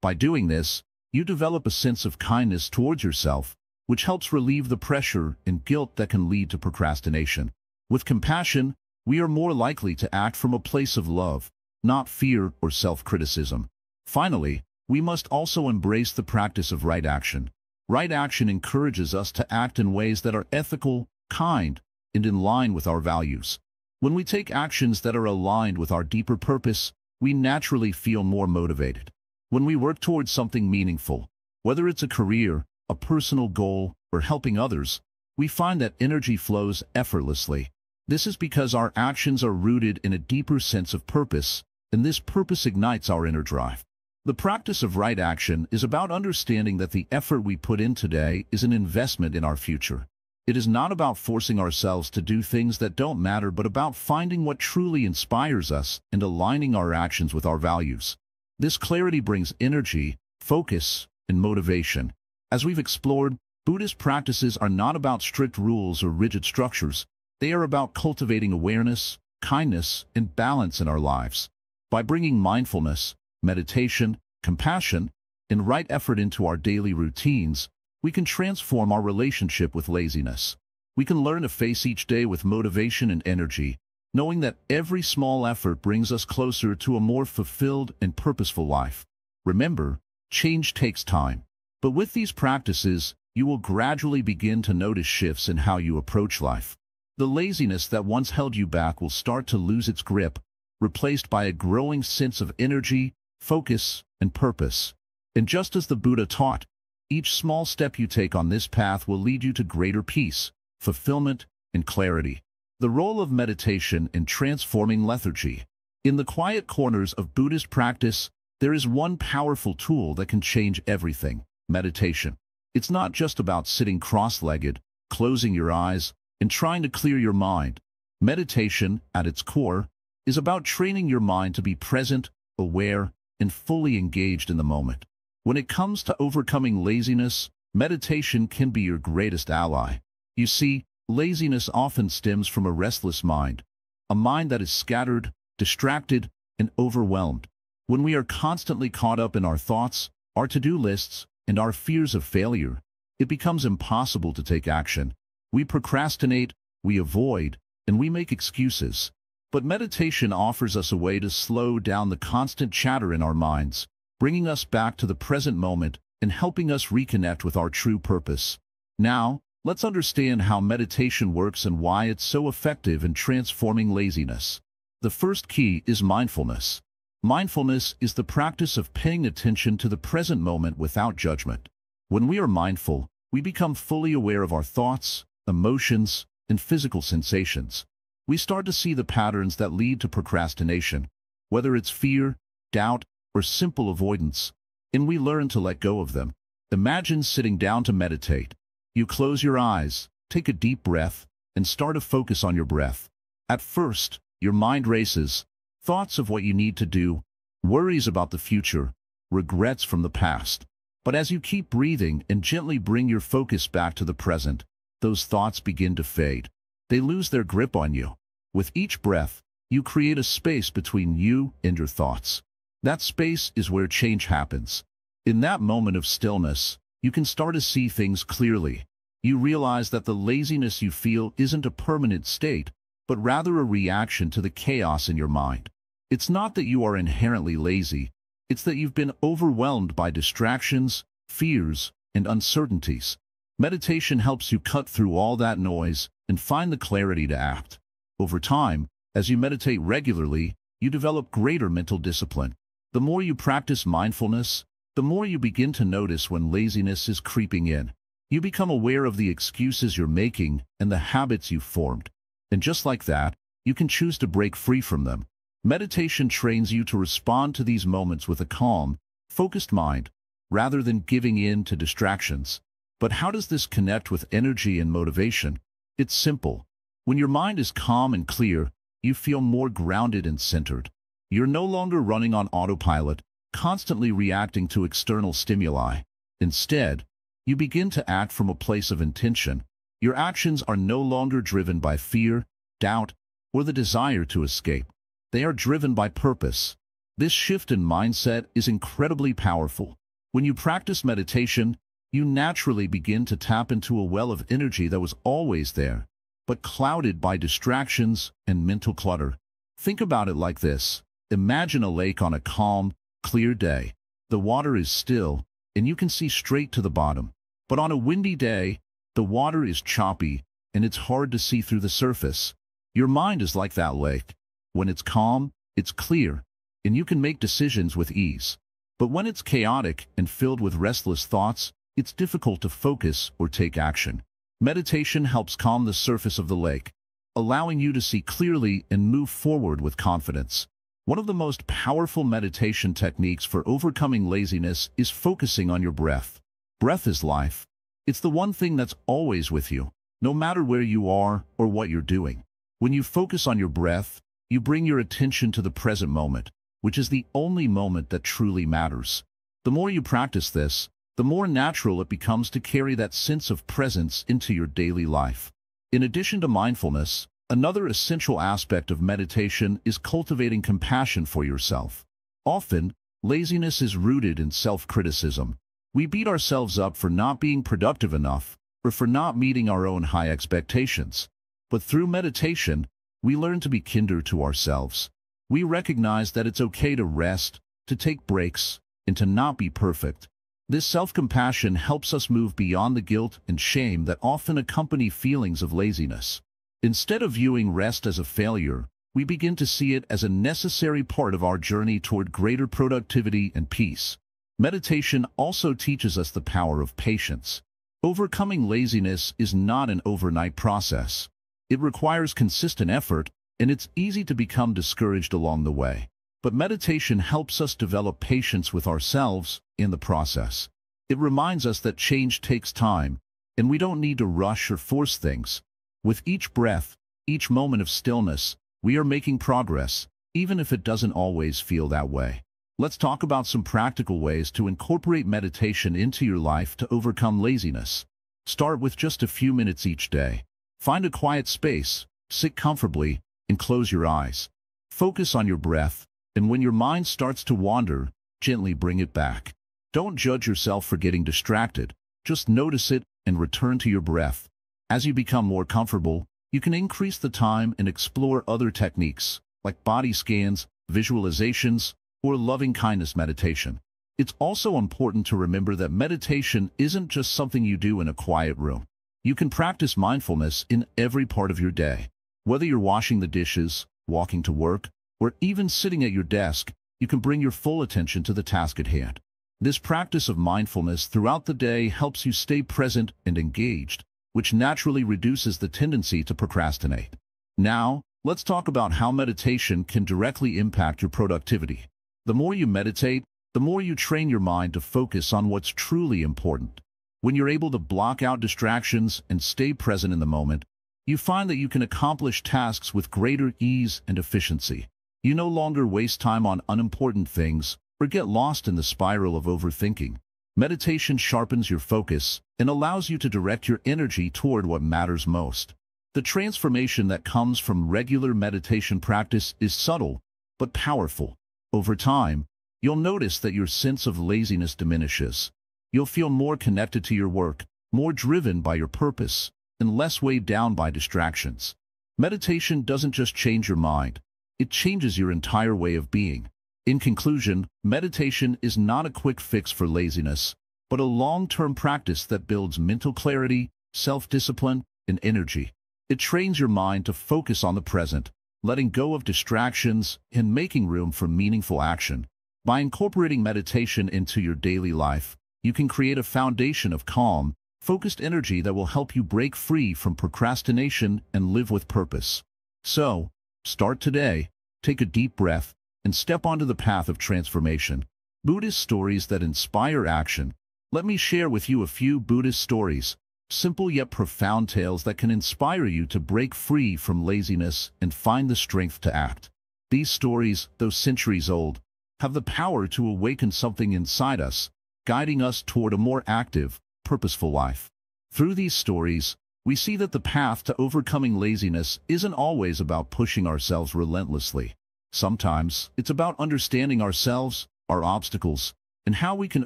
By doing this, you develop a sense of kindness towards yourself, which helps relieve the pressure and guilt that can lead to procrastination. With compassion, we are more likely to act from a place of love, not fear or self-criticism. Finally, we must also embrace the practice of right action. Right action encourages us to act in ways that are ethical, kind, and in line with our values. When we take actions that are aligned with our deeper purpose, we naturally feel more motivated. When we work towards something meaningful, whether it's a career, a personal goal, or helping others, we find that energy flows effortlessly. This is because our actions are rooted in a deeper sense of purpose, and this purpose ignites our inner drive. The practice of right action is about understanding that the effort we put in today is an investment in our future. It is not about forcing ourselves to do things that don't matter, but about finding what truly inspires us and aligning our actions with our values. This clarity brings energy, focus, and motivation. As we've explored, Buddhist practices are not about strict rules or rigid structures. They are about cultivating awareness, kindness, and balance in our lives. By bringing mindfulness, meditation, compassion, and right effort into our daily routines, we can transform our relationship with laziness. We can learn to face each day with motivation and energy, knowing that every small effort brings us closer to a more fulfilled and purposeful life. Remember, change takes time. But with these practices, you will gradually begin to notice shifts in how you approach life. The laziness that once held you back will start to lose its grip, replaced by a growing sense of energy, focus, and purpose. And just as the Buddha taught, each small step you take on this path will lead you to greater peace, fulfillment, and clarity. The role of meditation in transforming lethargy. In the quiet corners of Buddhist practice, there is one powerful tool that can change everything: meditation. It's not just about sitting cross-legged, closing your eyes, and trying to clear your mind. Meditation, at its core, is about training your mind to be present, aware, and fully engaged in the moment. When it comes to overcoming laziness, meditation can be your greatest ally. You see, laziness often stems from a restless mind, a mind that is scattered, distracted, and overwhelmed. When we are constantly caught up in our thoughts, our to-do lists, and our fears of failure, it becomes impossible to take action. We procrastinate, we avoid, and we make excuses. But meditation offers us a way to slow down the constant chatter in our minds, bringing us back to the present moment and helping us reconnect with our true purpose. Now, let's understand how meditation works and why it's so effective in transforming laziness. The first key is mindfulness. Mindfulness is the practice of paying attention to the present moment without judgment. When we are mindful, we become fully aware of our thoughts, emotions, and physical sensations. We start to see the patterns that lead to procrastination, whether it's fear, doubt, or simple avoidance, and we learn to let go of them. Imagine sitting down to meditate. You close your eyes, take a deep breath, and start to focus on your breath. At first, your mind races, thoughts of what you need to do, worries about the future, regrets from the past. But as you keep breathing and gently bring your focus back to the present, those thoughts begin to fade. They lose their grip on you. With each breath, you create a space between you and your thoughts. That space is where change happens. In that moment of stillness, you can start to see things clearly. You realize that the laziness you feel isn't a permanent state, but rather a reaction to the chaos in your mind. It's not that you are inherently lazy, it's that you've been overwhelmed by distractions, fears, and uncertainties. Meditation helps you cut through all that noise and find the clarity to act. Over time, as you meditate regularly, you develop greater mental discipline. The more you practice mindfulness, the more you begin to notice when laziness is creeping in. You become aware of the excuses you're making and the habits you've formed. And just like that, you can choose to break free from them. Meditation trains you to respond to these moments with a calm, focused mind, rather than giving in to distractions. But how does this connect with energy and motivation? It's simple. When your mind is calm and clear, you feel more grounded and centered. You're no longer running on autopilot, constantly reacting to external stimuli. Instead, you begin to act from a place of intention. Your actions are no longer driven by fear, doubt, or the desire to escape. They are driven by purpose. This shift in mindset is incredibly powerful. When you practice meditation, you naturally begin to tap into a well of energy that was always there, but clouded by distractions and mental clutter. Think about it like this. Imagine a lake on a calm, clear day. The water is still, and you can see straight to the bottom. But on a windy day, the water is choppy, and it's hard to see through the surface. Your mind is like that lake. When it's calm, it's clear, and you can make decisions with ease. But when it's chaotic and filled with restless thoughts, it's difficult to focus or take action. Meditation helps calm the surface of the lake, allowing you to see clearly and move forward with confidence. One of the most powerful meditation techniques for overcoming laziness is focusing on your breath. Breath is life. It's the one thing that's always with you, no matter where you are or what you're doing. When you focus on your breath, you bring your attention to the present moment, which is the only moment that truly matters. The more you practice this, the more natural it becomes to carry that sense of presence into your daily life. In addition to mindfulness, another essential aspect of meditation is cultivating compassion for yourself. Often, laziness is rooted in self-criticism. We beat ourselves up for not being productive enough or for not meeting our own high expectations. But through meditation, we learn to be kinder to ourselves. We recognize that it's okay to rest, to take breaks, and to not be perfect. This self-compassion helps us move beyond the guilt and shame that often accompany feelings of laziness. Instead of viewing rest as a failure, we begin to see it as a necessary part of our journey toward greater productivity and peace. Meditation also teaches us the power of patience. Overcoming laziness is not an overnight process. It requires consistent effort, and it's easy to become discouraged along the way. But meditation helps us develop patience with ourselves in the process. It reminds us that change takes time, and we don't need to rush or force things. With each breath, each moment of stillness, we are making progress, even if it doesn't always feel that way. Let's talk about some practical ways to incorporate meditation into your life to overcome laziness. Start with just a few minutes each day. Find a quiet space, sit comfortably, and close your eyes. Focus on your breath, and when your mind starts to wander, gently bring it back. Don't judge yourself for getting distracted. Just notice it and return to your breath. As you become more comfortable, you can increase the time and explore other techniques, like body scans, visualizations, or loving-kindness meditation. It's also important to remember that meditation isn't just something you do in a quiet room. You can practice mindfulness in every part of your day. Whether you're washing the dishes, walking to work, or even sitting at your desk, you can bring your full attention to the task at hand. This practice of mindfulness throughout the day helps you stay present and engaged, which naturally reduces the tendency to procrastinate. Now, let's talk about how meditation can directly impact your productivity. The more you meditate, the more you train your mind to focus on what's truly important. When you're able to block out distractions and stay present in the moment, you find that you can accomplish tasks with greater ease and efficiency. You no longer waste time on unimportant things or get lost in the spiral of overthinking. Meditation sharpens your focus and allows you to direct your energy toward what matters most. The transformation that comes from regular meditation practice is subtle but powerful. Over time, you'll notice that your sense of laziness diminishes. You'll feel more connected to your work, more driven by your purpose, and less weighed down by distractions. Meditation doesn't just change your mind, it changes your entire way of being. In conclusion, meditation is not a quick fix for laziness, but a long-term practice that builds mental clarity, self-discipline, and energy. It trains your mind to focus on the present, letting go of distractions and making room for meaningful action. By incorporating meditation into your daily life, you can create a foundation of calm, focused energy that will help you break free from procrastination and live with purpose. So, start today, take a deep breath, and step onto the path of transformation. Buddhist stories that inspire action. Let me share with you a few Buddhist stories, simple yet profound tales that can inspire you to break free from laziness and find the strength to act. These stories, though centuries old, have the power to awaken something inside us, guiding us toward a more active, purposeful life. Through these stories, we see that the path to overcoming laziness isn't always about pushing ourselves relentlessly. Sometimes, it's about understanding ourselves, our obstacles, and how we can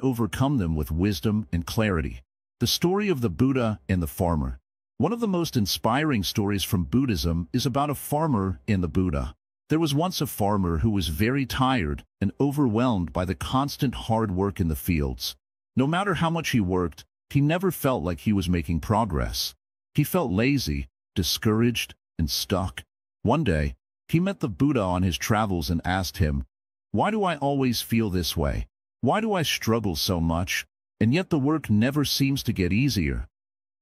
overcome them with wisdom and clarity. The story of the Buddha and the farmer. One of the most inspiring stories from Buddhism is about a farmer and the Buddha. There was once a farmer who was very tired and overwhelmed by the constant hard work in the fields. No matter how much he worked, he never felt like he was making progress. He felt lazy, discouraged, and stuck. One day, he met the Buddha on his travels and asked him, "Why do I always feel this way? Why do I struggle so much, and yet the work never seems to get easier?"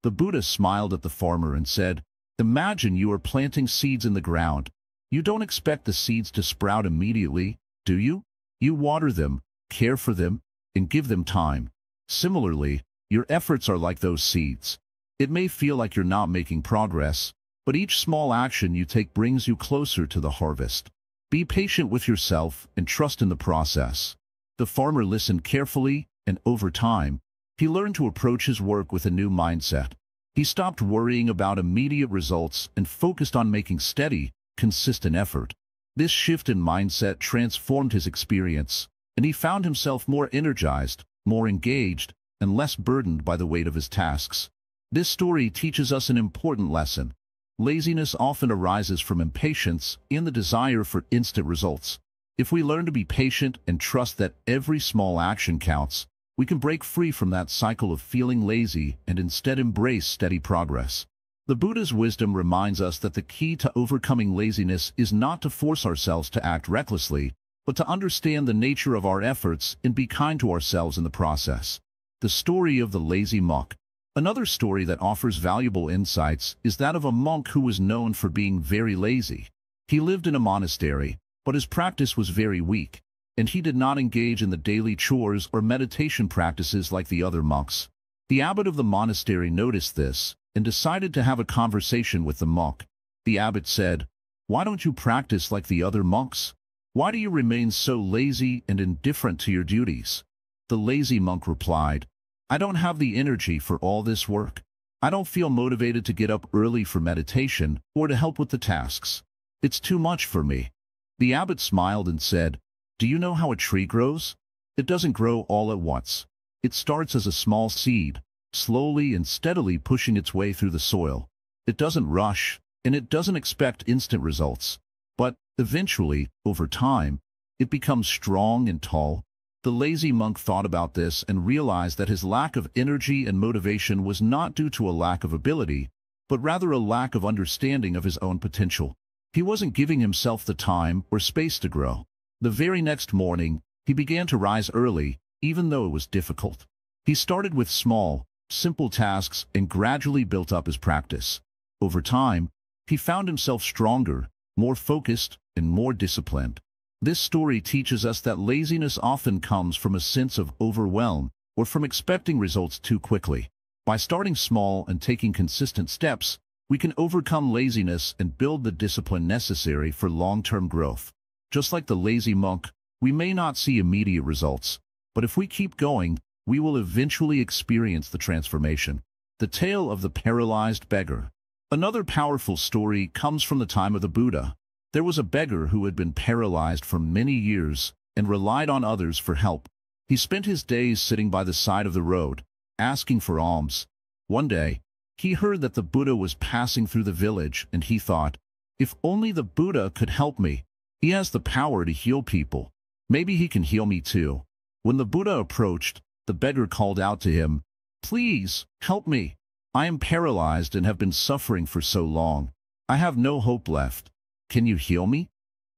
The Buddha smiled at the farmer and said, "Imagine you are planting seeds in the ground. You don't expect the seeds to sprout immediately, do you? You water them, care for them, and give them time. Similarly, your efforts are like those seeds. It may feel like you're not making progress, but each small action you take brings you closer to the harvest. Be patient with yourself and trust in the process." The farmer listened carefully, and over time, he learned to approach his work with a new mindset. He stopped worrying about immediate results and focused on making steady, consistent effort. This shift in mindset transformed his experience, and he found himself more energized, more engaged, and less burdened by the weight of his tasks. This story teaches us an important lesson. Laziness often arises from impatience and the desire for instant results. If we learn to be patient and trust that every small action counts, we can break free from that cycle of feeling lazy and instead embrace steady progress. The Buddha's wisdom reminds us that the key to overcoming laziness is not to force ourselves to act recklessly, but to understand the nature of our efforts and be kind to ourselves in the process. The story of the lazy monk. Another story that offers valuable insights is that of a monk who was known for being very lazy. He lived in a monastery, but his practice was very weak, and he did not engage in the daily chores or meditation practices like the other monks. The abbot of the monastery noticed this and decided to have a conversation with the monk. The abbot said, "Why don't you practice like the other monks? Why do you remain so lazy and indifferent to your duties?" The lazy monk replied, "I don't have the energy for all this work. I don't feel motivated to get up early for meditation or to help with the tasks. It's too much for me." The abbot smiled and said, "Do you know how a tree grows? It doesn't grow all at once. It starts as a small seed, slowly and steadily pushing its way through the soil. It doesn't rush, and it doesn't expect instant results. But, eventually, over time, it becomes strong and tall." The lazy monk thought about this and realized that his lack of energy and motivation was not due to a lack of ability, but rather a lack of understanding of his own potential. He wasn't giving himself the time or space to grow. The very next morning, he began to rise early, even though it was difficult. He started with small, simple tasks and gradually built up his practice. Over time, he found himself stronger, more focused, and more disciplined. This story teaches us that laziness often comes from a sense of overwhelm or from expecting results too quickly. By starting small and taking consistent steps, we can overcome laziness and build the discipline necessary for long-term growth. Just like the lazy monk, we may not see immediate results, but if we keep going, we will eventually experience the transformation. The tale of the paralyzed beggar. Another powerful story comes from the time of the Buddha. There was a beggar who had been paralyzed for many years and relied on others for help. He spent his days sitting by the side of the road, asking for alms. One day, he heard that the Buddha was passing through the village, and he thought, "If only the Buddha could help me. He has the power to heal people. Maybe he can heal me too." When the Buddha approached, the beggar called out to him, "Please, help me. I am paralyzed and have been suffering for so long. I have no hope left. Can you heal me?"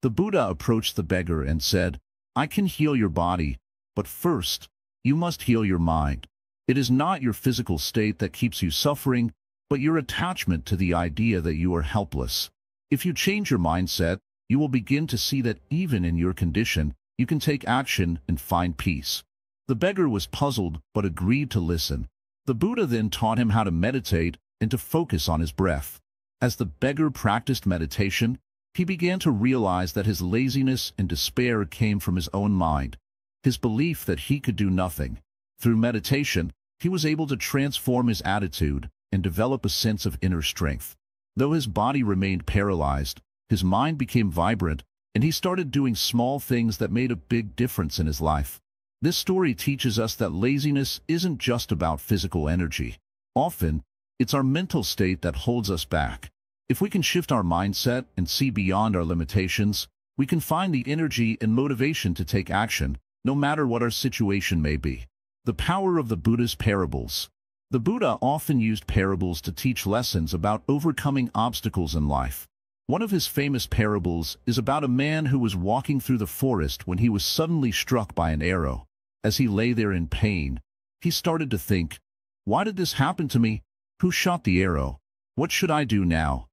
The Buddha approached the beggar and said, I can heal your body, but first, you must heal your mind. It is not your physical state that keeps you suffering, but your attachment to the idea that you are helpless. If you change your mindset, you will begin to see that even in your condition, you can take action and find peace. The beggar was puzzled but agreed to listen. The Buddha then taught him how to meditate and to focus on his breath. As the beggar practiced meditation, he began to realize that his laziness and despair came from his own mind, his belief that he could do nothing. Through meditation, he was able to transform his attitude and develop a sense of inner strength. Though his body remained paralyzed, his mind became vibrant, and he started doing small things that made a big difference in his life. This story teaches us that laziness isn't just about physical energy. Often, it's our mental state that holds us back. If we can shift our mindset and see beyond our limitations, we can find the energy and motivation to take action, no matter what our situation may be. The power of the Buddha's parables. The Buddha often used parables to teach lessons about overcoming obstacles in life. One of his famous parables is about a man who was walking through the forest when he was suddenly struck by an arrow. As he lay there in pain, he started to think, "Why did this happen to me? Who shot the arrow? What should I do now?"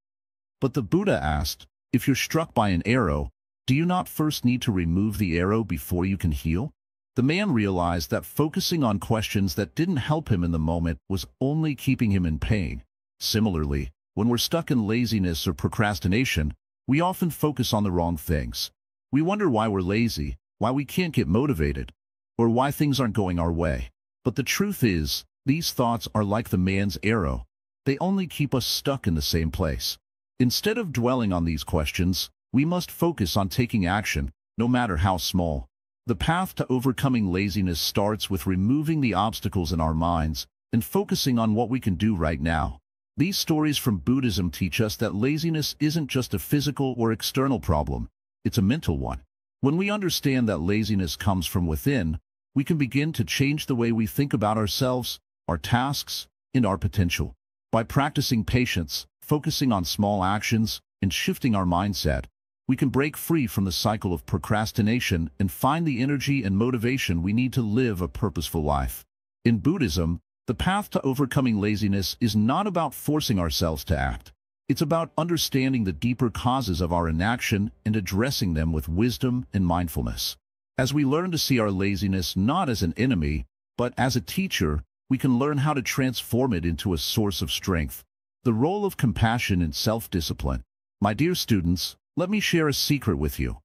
But the Buddha asked, "If you're struck by an arrow, do you not first need to remove the arrow before you can heal?" The man realized that focusing on questions that didn't help him in the moment was only keeping him in pain. Similarly, when we're stuck in laziness or procrastination, we often focus on the wrong things. We wonder why we're lazy, why we can't get motivated, or why things aren't going our way. But the truth is, these thoughts are like the man's arrow. They only keep us stuck in the same place. Instead of dwelling on these questions, we must focus on taking action, no matter how small. The path to overcoming laziness starts with removing the obstacles in our minds and focusing on what we can do right now. These stories from Buddhism teach us that laziness isn't just a physical or external problem, it's a mental one. When we understand that laziness comes from within, we can begin to change the way we think about ourselves, our tasks, and our potential. By practicing patience, focusing on small actions, and shifting our mindset, we can break free from the cycle of procrastination and find the energy and motivation we need to live a purposeful life. In Buddhism, the path to overcoming laziness is not about forcing ourselves to act. It's about understanding the deeper causes of our inaction and addressing them with wisdom and mindfulness. As we learn to see our laziness not as an enemy, but as a teacher, we can learn how to transform it into a source of strength. The role of compassion and self-discipline. My dear students, let me share a secret with you.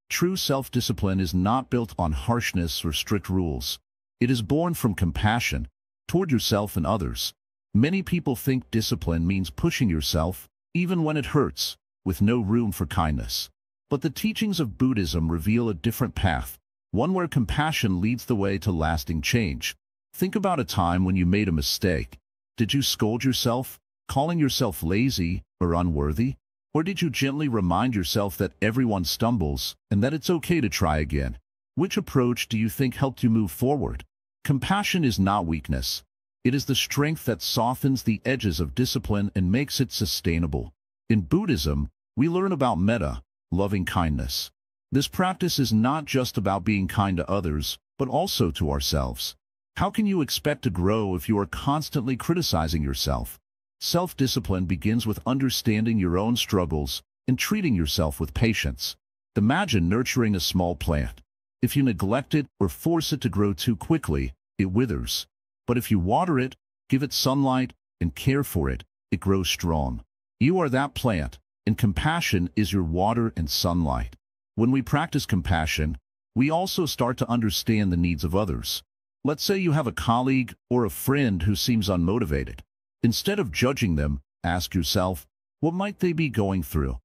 True self-discipline is not built on harshness or strict rules. It is born from compassion toward yourself and others. Many people think discipline means pushing yourself, even when it hurts, with no room for kindness. But the teachings of Buddhism reveal a different path, one where compassion leads the way to lasting change. Think about a time when you made a mistake. Did you scold yourself, calling yourself lazy or unworthy? Or did you gently remind yourself that everyone stumbles and that it's okay to try again? Which approach do you think helped you move forward? Compassion is not weakness. It is the strength that softens the edges of discipline and makes it sustainable. In Buddhism, we learn about metta, loving kindness. This practice is not just about being kind to others, but also to ourselves. How can you expect to grow if you are constantly criticizing yourself? Self-discipline begins with understanding your own struggles and treating yourself with patience. Imagine nurturing a small plant. If you neglect it or force it to grow too quickly, it withers. But if you water it, give it sunlight, and care for it, it grows strong. You are that plant, and compassion is your water and sunlight. When we practice compassion, we also start to understand the needs of others. Let's say you have a colleague or a friend who seems unmotivated. Instead of judging them, ask yourself, what might they be going through?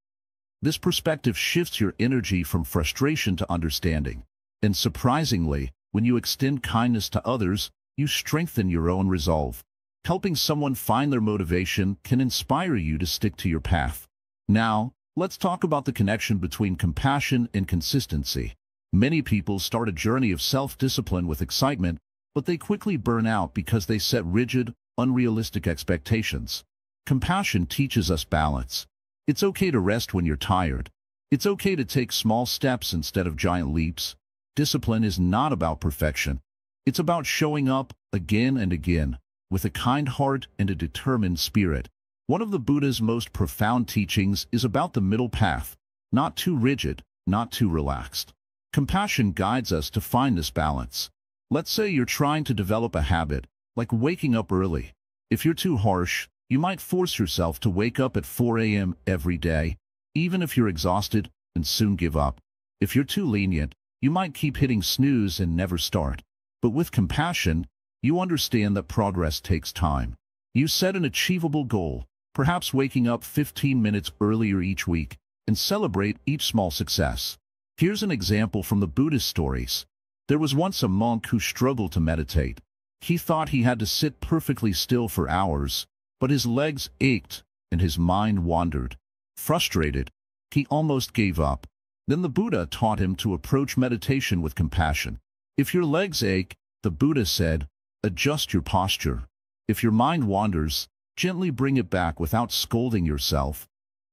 This perspective shifts your energy from frustration to understanding. And surprisingly, when you extend kindness to others, you strengthen your own resolve. Helping someone find their motivation can inspire you to stick to your path. Now, let's talk about the connection between compassion and consistency. Many people start a journey of self-discipline with excitement, but they quickly burn out because they set rigid, unrealistic expectations. Compassion teaches us balance. It's okay to rest when you're tired. It's okay to take small steps instead of giant leaps. Discipline is not about perfection. It's about showing up again and again with a kind heart and a determined spirit. One of the Buddha's most profound teachings is about the middle path, not too rigid, not too relaxed. Compassion guides us to find this balance. Let's say you're trying to develop a habit, like waking up early. If you're too harsh, you might force yourself to wake up at 4 a.m. every day, even if you're exhausted, and soon give up. If you're too lenient, you might keep hitting snooze and never start. But with compassion, you understand that progress takes time. You set an achievable goal, perhaps waking up 15 minutes earlier each week, and celebrate each small success. Here's an example from the Buddhist stories. There was once a monk who struggled to meditate. He thought he had to sit perfectly still for hours, but his legs ached and his mind wandered. Frustrated, he almost gave up. Then the Buddha taught him to approach meditation with compassion. If your legs ache, the Buddha said, adjust your posture. If your mind wanders, gently bring it back without scolding yourself.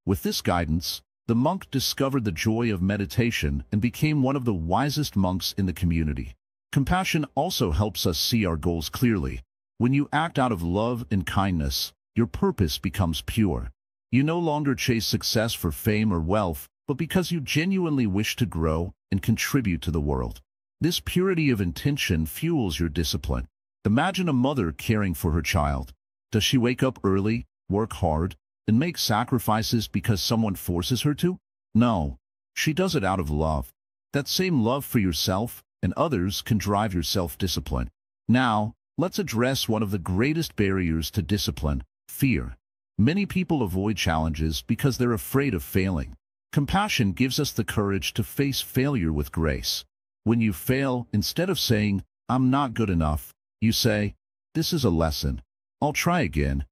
With this guidance, the monk discovered the joy of meditation and became one of the wisest monks in the community. Compassion also helps us see our goals clearly. When you act out of love and kindness, your purpose becomes pure. You no longer chase success for fame or wealth, but because you genuinely wish to grow and contribute to the world. This purity of intention fuels your discipline. Imagine a mother caring for her child. Does she wake up early, work hard, and make sacrifices because someone forces her to? No, she does it out of love. That same love for yourself and others can drive your self-discipline. Now, let's address one of the greatest barriers to discipline, fear. Many people avoid challenges because they're afraid of failing. Compassion gives us the courage to face failure with grace. When you fail, instead of saying, I'm not good enough, you say, this is a lesson. I'll try again.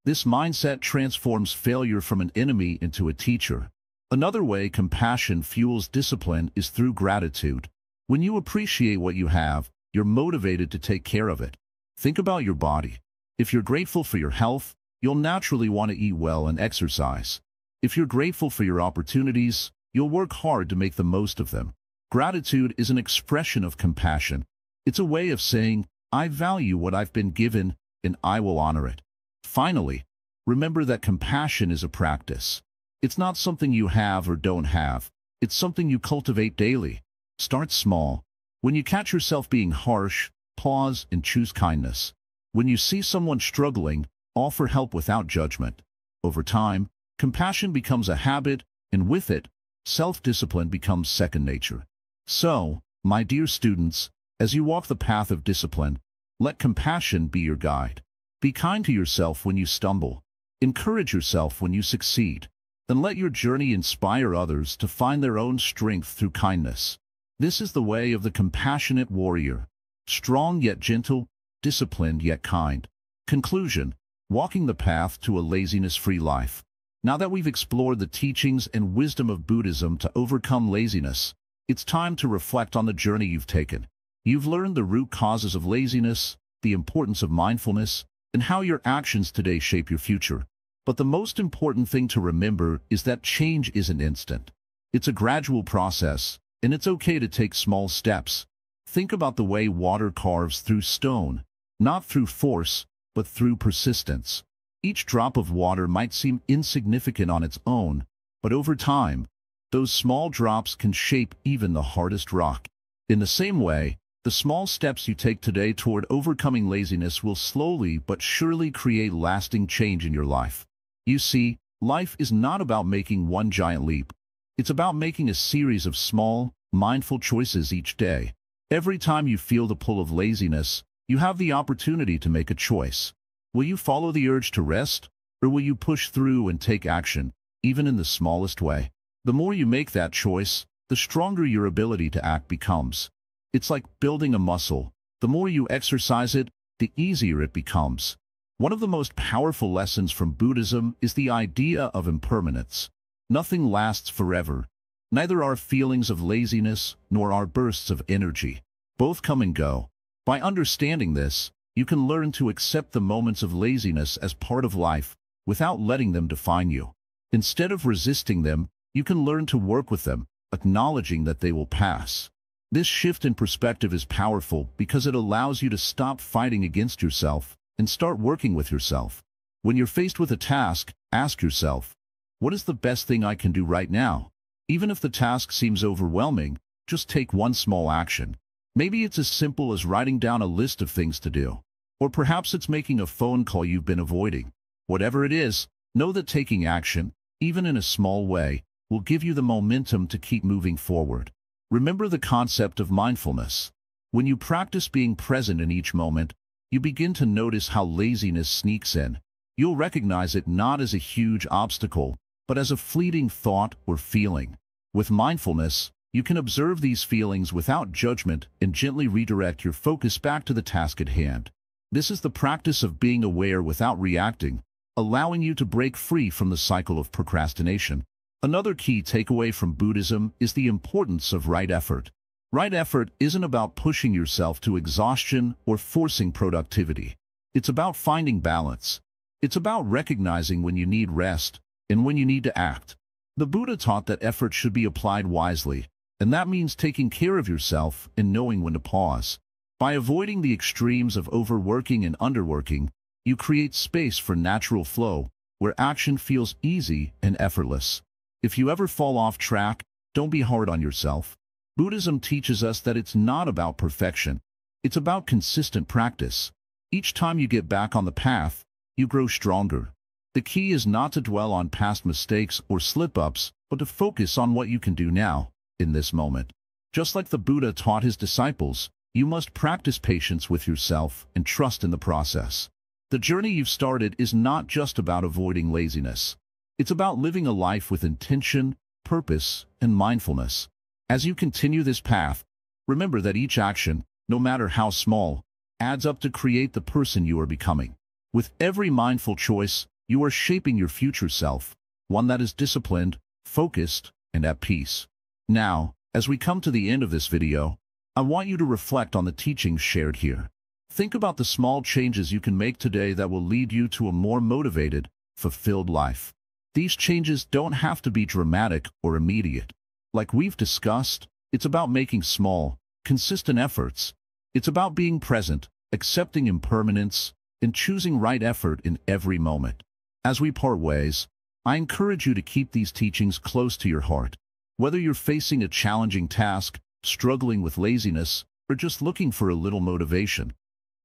This mindset transforms failure from an enemy into a teacher. Another way compassion fuels discipline is through gratitude. When you appreciate what you have, you're motivated to take care of it. Think about your body. If you're grateful for your health, you'll naturally want to eat well and exercise. If you're grateful for your opportunities, you'll work hard to make the most of them. Gratitude is an expression of compassion. It's a way of saying, I value what I've been given, and I will honor it. Finally, remember that compassion is a practice. It's not something you have or don't have. It's something you cultivate daily. Start small. When you catch yourself being harsh, pause and choose kindness. When you see someone struggling, offer help without judgment. Over time, compassion becomes a habit, and with it, self-discipline becomes second nature. So, my dear students, as you walk the path of discipline, let compassion be your guide. Be kind to yourself when you stumble. Encourage yourself when you succeed. And let your journey inspire others to find their own strength through kindness. This is the way of the compassionate warrior. Strong yet gentle, disciplined yet kind. Conclusion: walking the path to a laziness-free life. Now that we've explored the teachings and wisdom of Buddhism to overcome laziness, it's time to reflect on the journey you've taken. You've learned the root causes of laziness, the importance of mindfulness, and how your actions today shape your future. But the most important thing to remember is that change isn't instant. It's a gradual process, and it's okay to take small steps. Think about the way water carves through stone, not through force, but through persistence. Each drop of water might seem insignificant on its own, but over time, those small drops can shape even the hardest rock. In the same way, the small steps you take today toward overcoming laziness will slowly but surely create lasting change in your life. You see, life is not about making one giant leap. It's about making a series of small, mindful choices each day. Every time you feel the pull of laziness, you have the opportunity to make a choice. Will you follow the urge to rest, or will you push through and take action, even in the smallest way? The more you make that choice, the stronger your ability to act becomes. It's like building a muscle. The more you exercise it, the easier it becomes. One of the most powerful lessons from Buddhism is the idea of impermanence. Nothing lasts forever. Neither are feelings of laziness nor are bursts of energy. Both come and go. By understanding this, you can learn to accept the moments of laziness as part of life without letting them define you. Instead of resisting them, you can learn to work with them, acknowledging that they will pass. This shift in perspective is powerful because it allows you to stop fighting against yourself and start working with yourself. When you're faced with a task, ask yourself, what is the best thing I can do right now? Even if the task seems overwhelming, just take one small action. Maybe it's as simple as writing down a list of things to do. Or perhaps it's making a phone call you've been avoiding. Whatever it is, know that taking action, even in a small way, will give you the momentum to keep moving forward. Remember the concept of mindfulness. When you practice being present in each moment, you begin to notice how laziness sneaks in. You'll recognize it not as a huge obstacle, but as a fleeting thought or feeling. With mindfulness, you can observe these feelings without judgment and gently redirect your focus back to the task at hand. This is the practice of being aware without reacting, allowing you to break free from the cycle of procrastination. Another key takeaway from Buddhism is the importance of right effort. Right effort isn't about pushing yourself to exhaustion or forcing productivity. It's about finding balance. It's about recognizing when you need rest and when you need to act. The Buddha taught that effort should be applied wisely, and that means taking care of yourself and knowing when to pause. By avoiding the extremes of overworking and underworking, you create space for natural flow, where action feels easy and effortless. If you ever fall off track, don't be hard on yourself. Buddhism teaches us that it's not about perfection. It's about consistent practice. Each time you get back on the path, you grow stronger. The key is not to dwell on past mistakes or slip-ups, but to focus on what you can do now, in this moment. Just like the Buddha taught his disciples, you must practice patience with yourself and trust in the process. The journey you've started is not just about avoiding laziness. It's about living a life with intention, purpose, and mindfulness. As you continue this path, remember that each action, no matter how small, adds up to create the person you are becoming. With every mindful choice, you are shaping your future self, one that is disciplined, focused, and at peace. Now, as we come to the end of this video, I want you to reflect on the teachings shared here. Think about the small changes you can make today that will lead you to a more motivated, fulfilled life. These changes don't have to be dramatic or immediate. Like we've discussed, it's about making small, consistent efforts. It's about being present, accepting impermanence, and choosing right effort in every moment. As we part ways, I encourage you to keep these teachings close to your heart. Whether you're facing a challenging task, struggling with laziness, or just looking for a little motivation,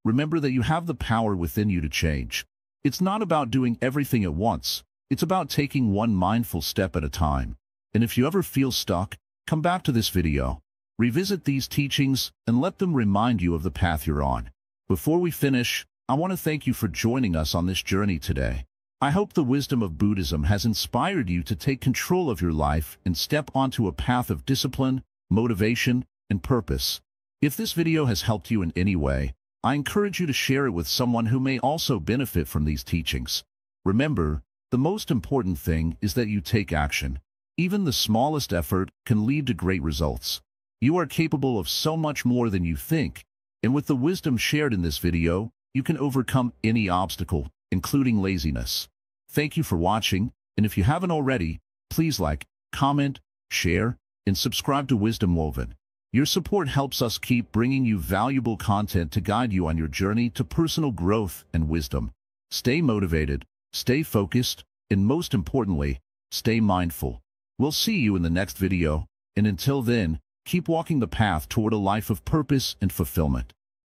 remember that you have the power within you to change. It's not about doing everything at once. It's about taking one mindful step at a time. And if you ever feel stuck, come back to this video, revisit these teachings, and let them remind you of the path you're on. Before we finish, I want to thank you for joining us on this journey today. I hope the wisdom of Buddhism has inspired you to take control of your life and step onto a path of discipline, motivation, and purpose. If this video has helped you in any way, I encourage you to share it with someone who may also benefit from these teachings. Remember, the most important thing is that you take action. Even the smallest effort can lead to great results. You are capable of so much more than you think, and with the wisdom shared in this video, you can overcome any obstacle, including laziness. Thank you for watching, and if you haven't already, please like, comment, share, and subscribe to Wisdom Woven. Your support helps us keep bringing you valuable content to guide you on your journey to personal growth and wisdom. Stay motivated, stay focused, and most importantly, stay mindful. We'll see you in the next video, and until then, keep walking the path toward a life of purpose and fulfillment.